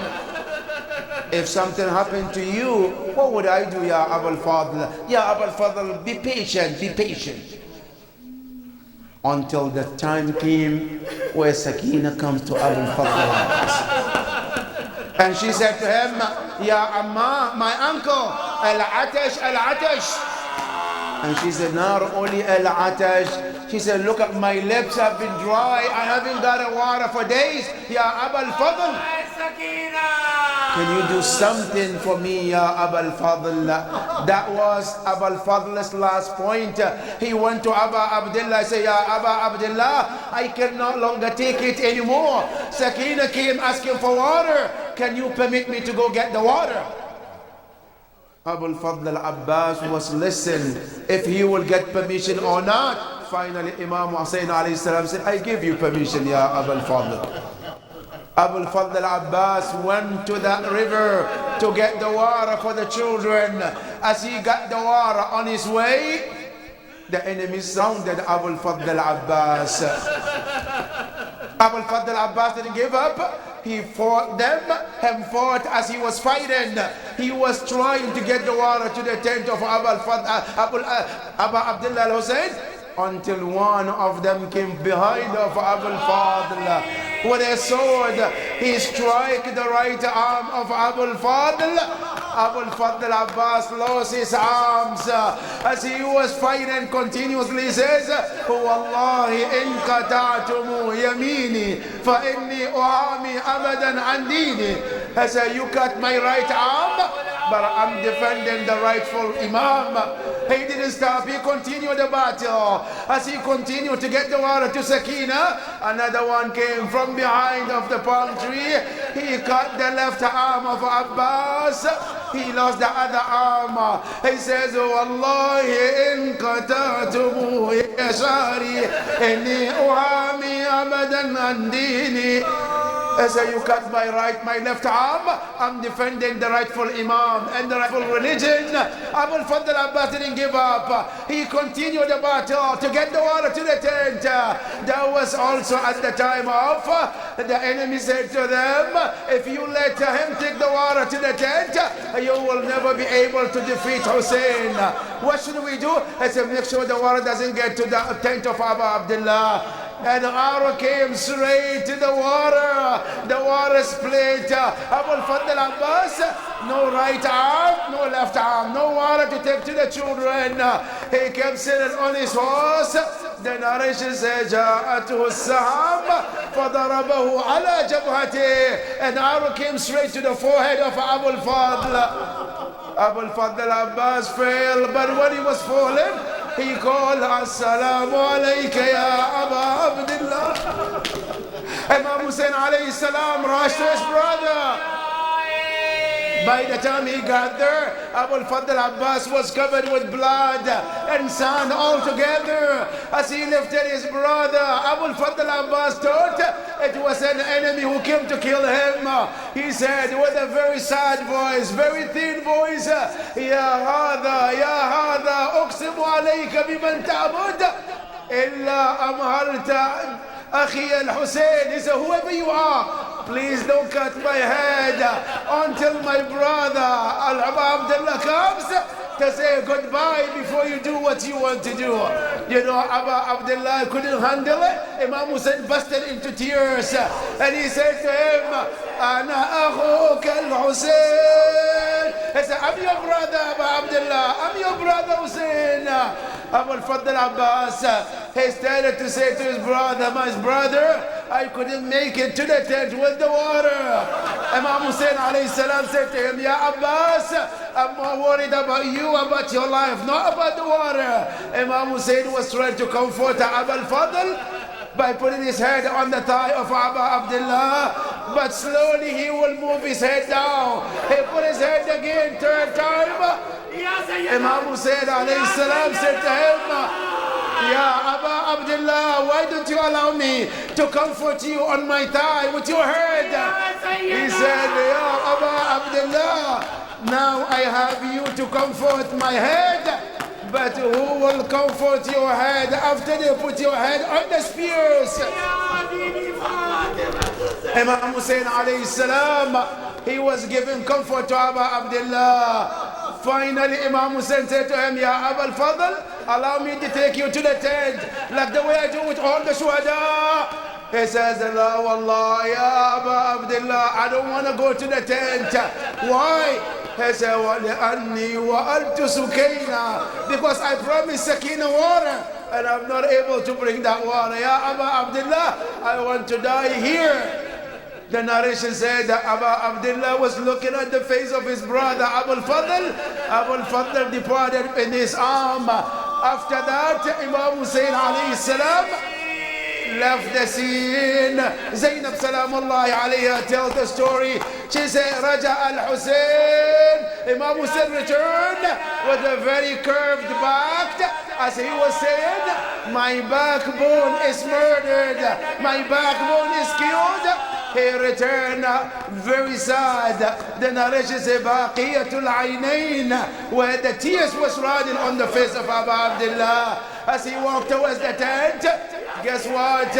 If something happened to you, what would I do, Ya Abu al-Fadl? Ya Abu al-Fadl, be patient, be patient. Until the time came where Sakina comes to Abu al-Fadl. And she said to him, Ya Amma, my uncle, Al-Atash, Al-Atash. And she said, not only Al-Atash, she said, look at my lips have been dry, I haven't got a water for days. Ya Abu al-Fadl, Can you do something for me, Ya Abul Fadl? That was Abul Fadl's last point. He went to Aba Abdullah and said, Ya Aba Abdullah, I can no longer take it anymore. Sakina came asking for water. Can you permit me to go get the water? Abul Fadl al-Abbas was listening if he will get permission or not. Finally, Imam Hussein alayhi salam said, I give you permission, Ya Abul Fadl. Abul Fadl al-Abbas went to that river to get the water for the children. As he got the water on his way, the enemy surrounded Abul Fadl al-Abbas. Abul Fadl al-Abbas didn't give up. He fought them and fought as he was fighting. He was trying to get the water to the tent of Abu Abdullah al-Hussein, until one of them came behind of Abul Fadl with a sword. He struck the right arm of Abul Fadl. Abul Fadl Abbas lost his arms as he was fighting continuously. Says, Wallahi in qata'tumu yamini fa inni u'ami abadan an dini. I said, you cut my right arm, but I'm defending the rightful Imam. He didn't stop. He continued the battle. As he continued to get the water to Sakina, another one came from behind of the palm tree. He cut the left arm of Abbas. He lost the other arm. He says, Wallahi in qata'tumu yashari inni uhami abadan an dini. As you cut my left arm, I'm defending the rightful Imam and the rightful religion. Abul Fadl Abbas didn't give up. He continued the battle to get the water to the tent. That was also at the time of the enemy said to them, if you let him take the water to the tent, you will never be able to defeat Hussein. What should we do? I said, make sure the water doesn't get to the tent of Abu Abdullah. And the arrow came straight to the water. The water split. Abul Fadl Abbas, no right arm, no left arm, no water to take to the children. He kept sitting on his horse. The narration says, جاءته السهم فضربه على جبهته. An arrow came straight to the forehead of Abul Fadl. Abul Fadl Abbas fell, but when he was falling, he called, Assalamu alayka ya Aba Abdullah. Imam Hussein alayhi salam rushed to his brother. By the time he got there, Abul Fadl Abbas was covered with blood and sand all together. As he lifted his brother, Abul Fadl Abbas thought it was an enemy who came to kill him. He said with a very sad voice, very thin voice, Ya hada, uqsimu alayka biman ta'bud illa amharta akhi al-Hussein. He said, whoever you are, please don't cut my head until my brother Abu Abdullah comes to say goodbye before you do what you want to do. You know, Abu Abdullah couldn't handle it. Imam Hussein busted into tears and he said to him, Ana akhuka al-Hussein. He said, I'm your brother, Abu Abdullah. I'm your brother, Hussein. Abul Fadl Abbas, he started to say to his brother, my brother, I couldn't make it to the tent with the water. Imam Hussein alayhi salam said to him, Ya Abbas, I'm more worried about you, about your life, not about the water. Imam Hussein was trying to comfort Abul Fadl by putting his head on the thigh of Abu Abdullah, but slowly he will move his head down. He put his head again, third time. Imam Hussein alayhi salam said to him, Ya Abu Abdullah, why don't you allow me to comfort you on my thigh with your head? He said, Ya Abu Abdullah, now I have you to comfort my head, but who will comfort your head after they put your head on the spears? Imam Hussein alayhi salam, he was giving comfort to Abu Abdullah. Finally, Imam Hussein said to him, Ya Abul Fadl, allow me to take you to the tent, like the way I do with all the shuhada. He says, La wallah, Ya Abu Abdullah, I don't want to go to the tent. Why? He said, وَلِأَنِّي وَأَلْتُ سُكَيْنَا, because I promised Sakina water, and I'm not able to bring that water. Ya Abu Abdullah, I want to die here. The narration said that Abu Abdullah was looking at the face of his brother Abu al-Fadl. Abu al-Fadl departed in his arm. After that, Imam Hussein alayhi salam left the scene. Zainab Salamullahi alayha tells the story. She said, Raja al-Hussein. Imam Hussein returned with a very curved back. As he was saying, my backbone is murdered. My backbone is killed. He returned very sad. The narration says, Baqiyatul Aynain, where the tears was running on the face of Abu Abdullah. As he walked towards the tent, guess what?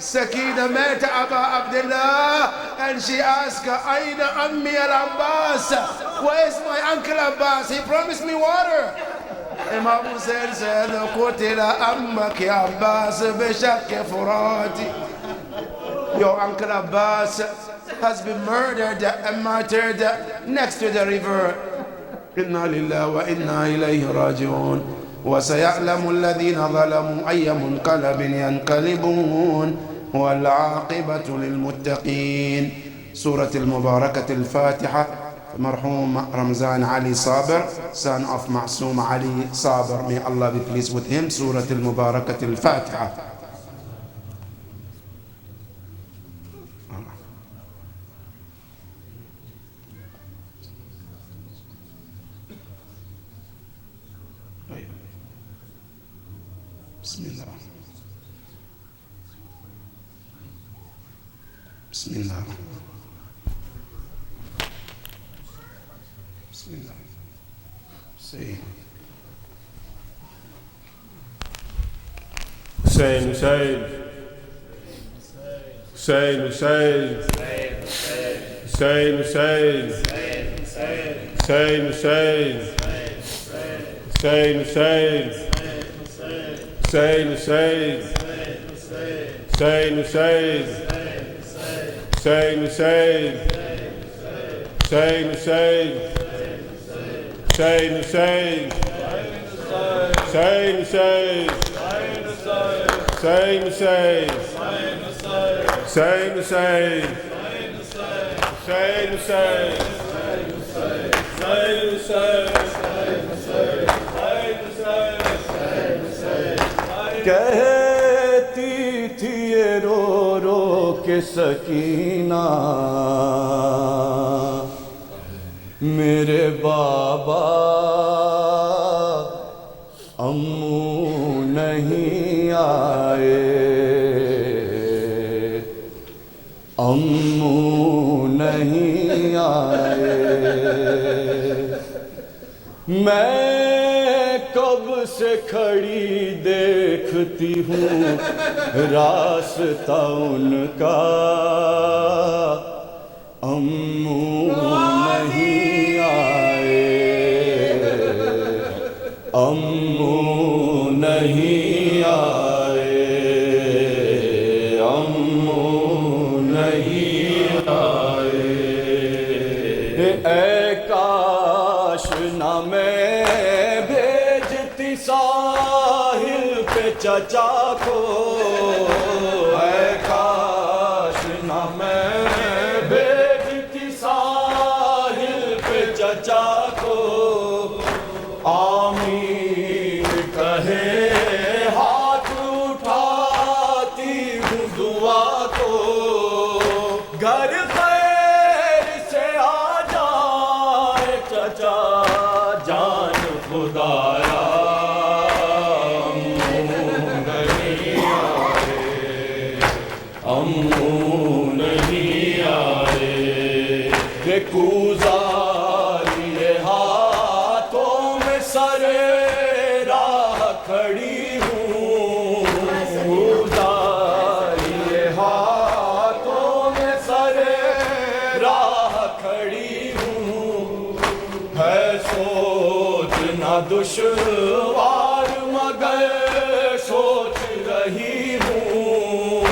Sakina met Abu Abdullah and she asked, Aina Ammi al-Abbas? Where's my uncle Abbas? He promised me water. Imam Hussein said, Qutila ammak ya Abbas bishak furati. Your uncle Abbas has been murdered and martyred next to the river. Inna lillahi wa inna ilayhi raji'un. وسيعلم الذين ظلموا أي منقلب ينقلبون والعاقبة للمتقين. سورة المباركة الفاتحة. مرحوم Ramzan Ali Sabir, son of Ma'soom Ali Sabir, may Allah be pleased with him. Surah Al-Mubarakat Al-Fatiha. Bismillah. Bismillah. Bismillah. Say. Hussein, Hussein. Hussein, Hussein. Hussein, Hussein. Hussein, Hussein. Hussein, Hussein. Hussein, Hussein. Hussein, Hussein. Hussein, Hussein. Hussein, Hussein. Hussein, Hussein. Hussein, Hussein. Hussein, Hussein. Hussein, Hussein. Hussein, Hussein. کہتی تھی یہ رو رو کے سکینہ میرے بابا امو نہیں آئے امو نہیں آئے میں کب سے کھڑی دیکھتی ہوں راستہ ان کا امو نہیں آئے امو نہیں آئے امو نہیں آئے اے کاش نہ میں بھیجتی ساحل پہ چچا کو اے کاش نہ میں بھیجتی ساحل پہ چچا کو آمین کہے ہاتھ اٹھاتی ہوں دعا کو گھر خیر سے آ جائے چچا جان خدایا امو نہیں آئے کہ کوزاری ہاتھوں میں سر راہ کھڑی ہوں کوزاری ہاتھوں میں سر راہ کھڑی ہوں ہے سوچنا دشوار مگر سوچ رہی ہوں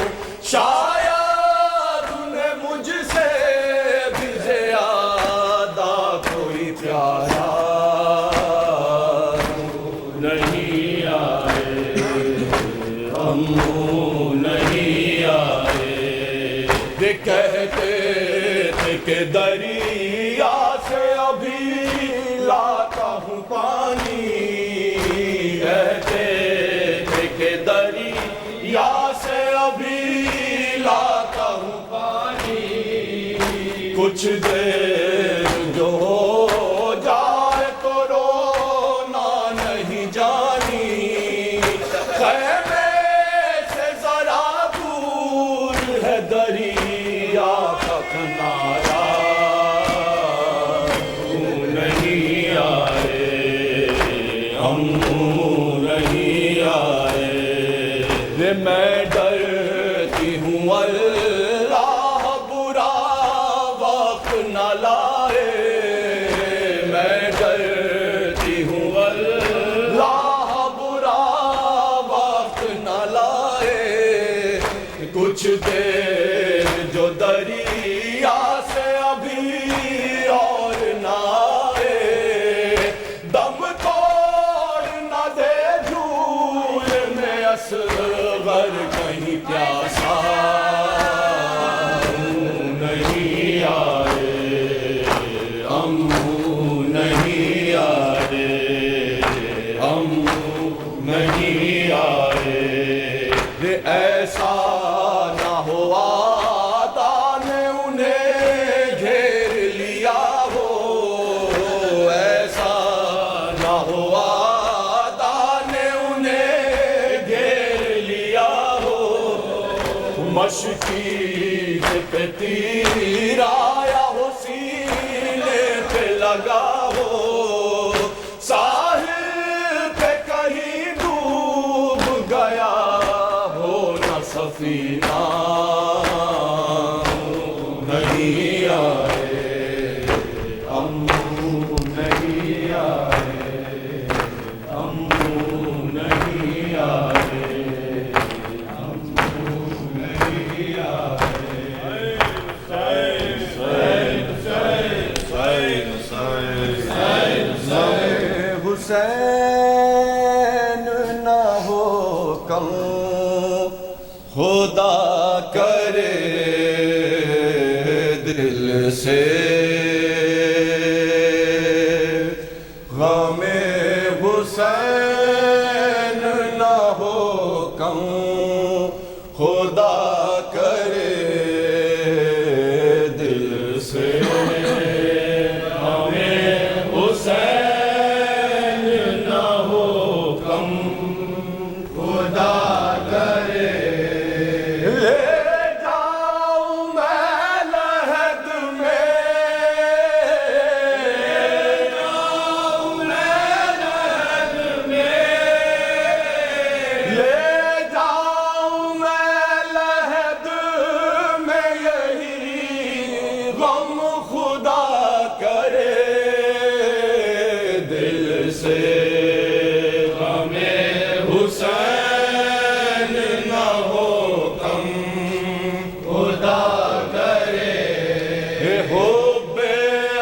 شاید انہیں مجھ سے بھی زیادہ کوئی پیارا نہیں آئے امو نہیں آئے کہتے کہتے تھے کہ دریا سے ابھی لاتا ہوں پانی، کہتے تھے کہ دریا سے ابھی لاتا ہوں پانی، کچھ دیر جو ہو جائے تو رونا نہیں جانی، خیمے سے ذرا دور ہے دریا کا کنارہ، نہیں آئے ہم نہیں آئے، میں ڈرتی ہوں اللہ برا وقت نہ لائے، میں ڈرتی ہوں اللہ برا وقت نہ لائے، کچھ دیر جو دریا سے ابھی اور نہ آئے، دم توڑ نہ دے جھول میں اصغر کہیں پیاسا، نہیں آئے ہم نہیں آئے ہم نہیں آئے، ایسا نہ ہوا آدھا نے انہیں گھیر لیا ہو، ایسا نہ ہوا آدھا نے انہیں گھیر لیا ہو، مشکل پہ تیر آیا ہو سینے پہ لگا ہو، ساحل پہ کہیں ڈوب گیا ہو نہ سفینہ، نہیں آئے ہم نہیں آئے ہم نہیں آئے ہم نہیں آئے، حسین نہ ہو کم خدا کرے دل سے، غم حسین نہ ہو کم خدا کرے دل سے، غم حسین نہ ہو کم خدا کرے، لے جاؤں میں لحد میں، لے جاؤں میں لحد میں یہی غم خدا کرے دل سے، غم حسین نہ ہو کم خدا کرے، حب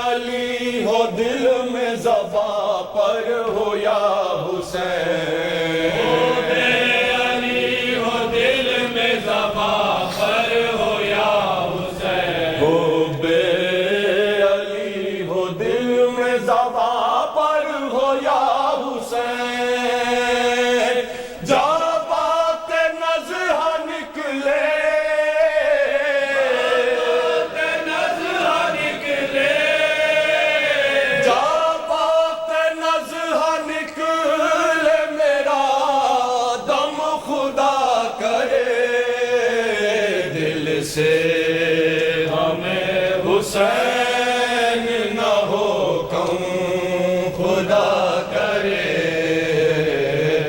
علی ہو دل میں زباں پر ہو یا حسین، حب علی ہو دل میں زباں پر ہو یا حسین، حب علی ہو دل میں زباں پر ہو یا حسین، جب بات نزہ نکلے جب بات نزہ نکلے میرا دم خدا کرے دل سے، ہمیں حسین نہ ہو کم خدا کرے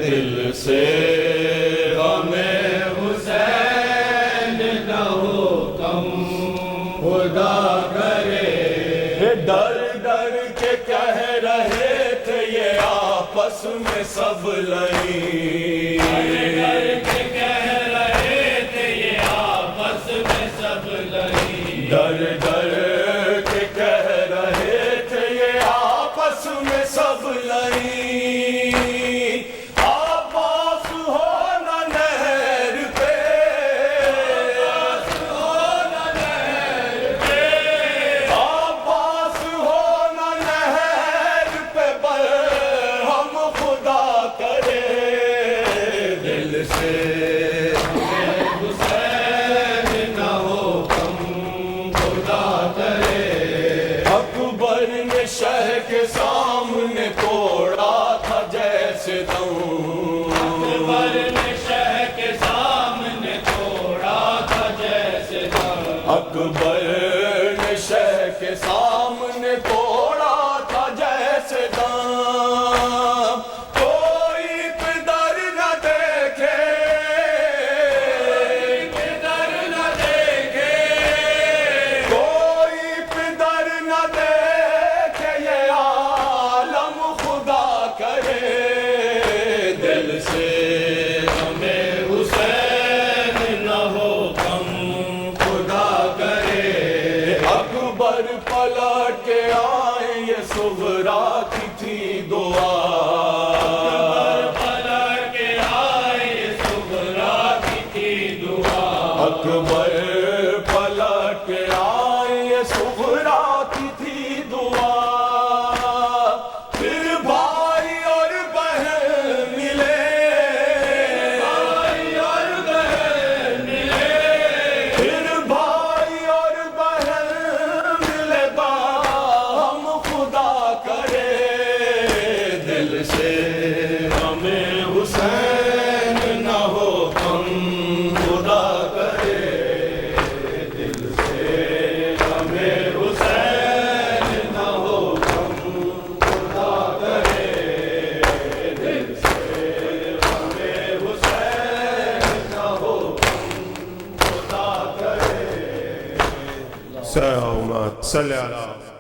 دل سے، ہمیں حسین نہ ہو کم خدا کرے، ڈر ڈر کے کہہ رہے تھے یہ آپس میں سب لئی، ڈر کے کہہ رہے تھے یہ آپس میں سب لئی، ڈر ڈر کے کہہ رہے تھے یہ آپس میں سب لئی، عباس ہو نہ نہر پہ، عباس ہو نہ نہر اکبر نے شہ کے سامنے توڑا تھا جیسے دام کوئی پدر نہ دیکھے کوئی پدر نہ دیکھے یہ عالم خدا کرے دل سے ہمیں حسین نہ ہو غم خدا کرے اکبر پلٹ کے آئے یہ صغرا کی تھی دعا پلٹ کے آئے یہ صغرا کی تھی دعا اکبر پلٹ کے آئے یہ صغرا کی تھی دعا پھر بھائی اور بہن ملے بھائی اور بہن ملے پھر بھائی اور بہن ملے ہم خدا کرے دل سے ہمیں حسین نہ ہو غم خدا کرے دل سے ہمیں حسین نہ ہو غم خدا کرے دل سے ہمیں حسین نہ ہو غم خدا کرے اللهم صل على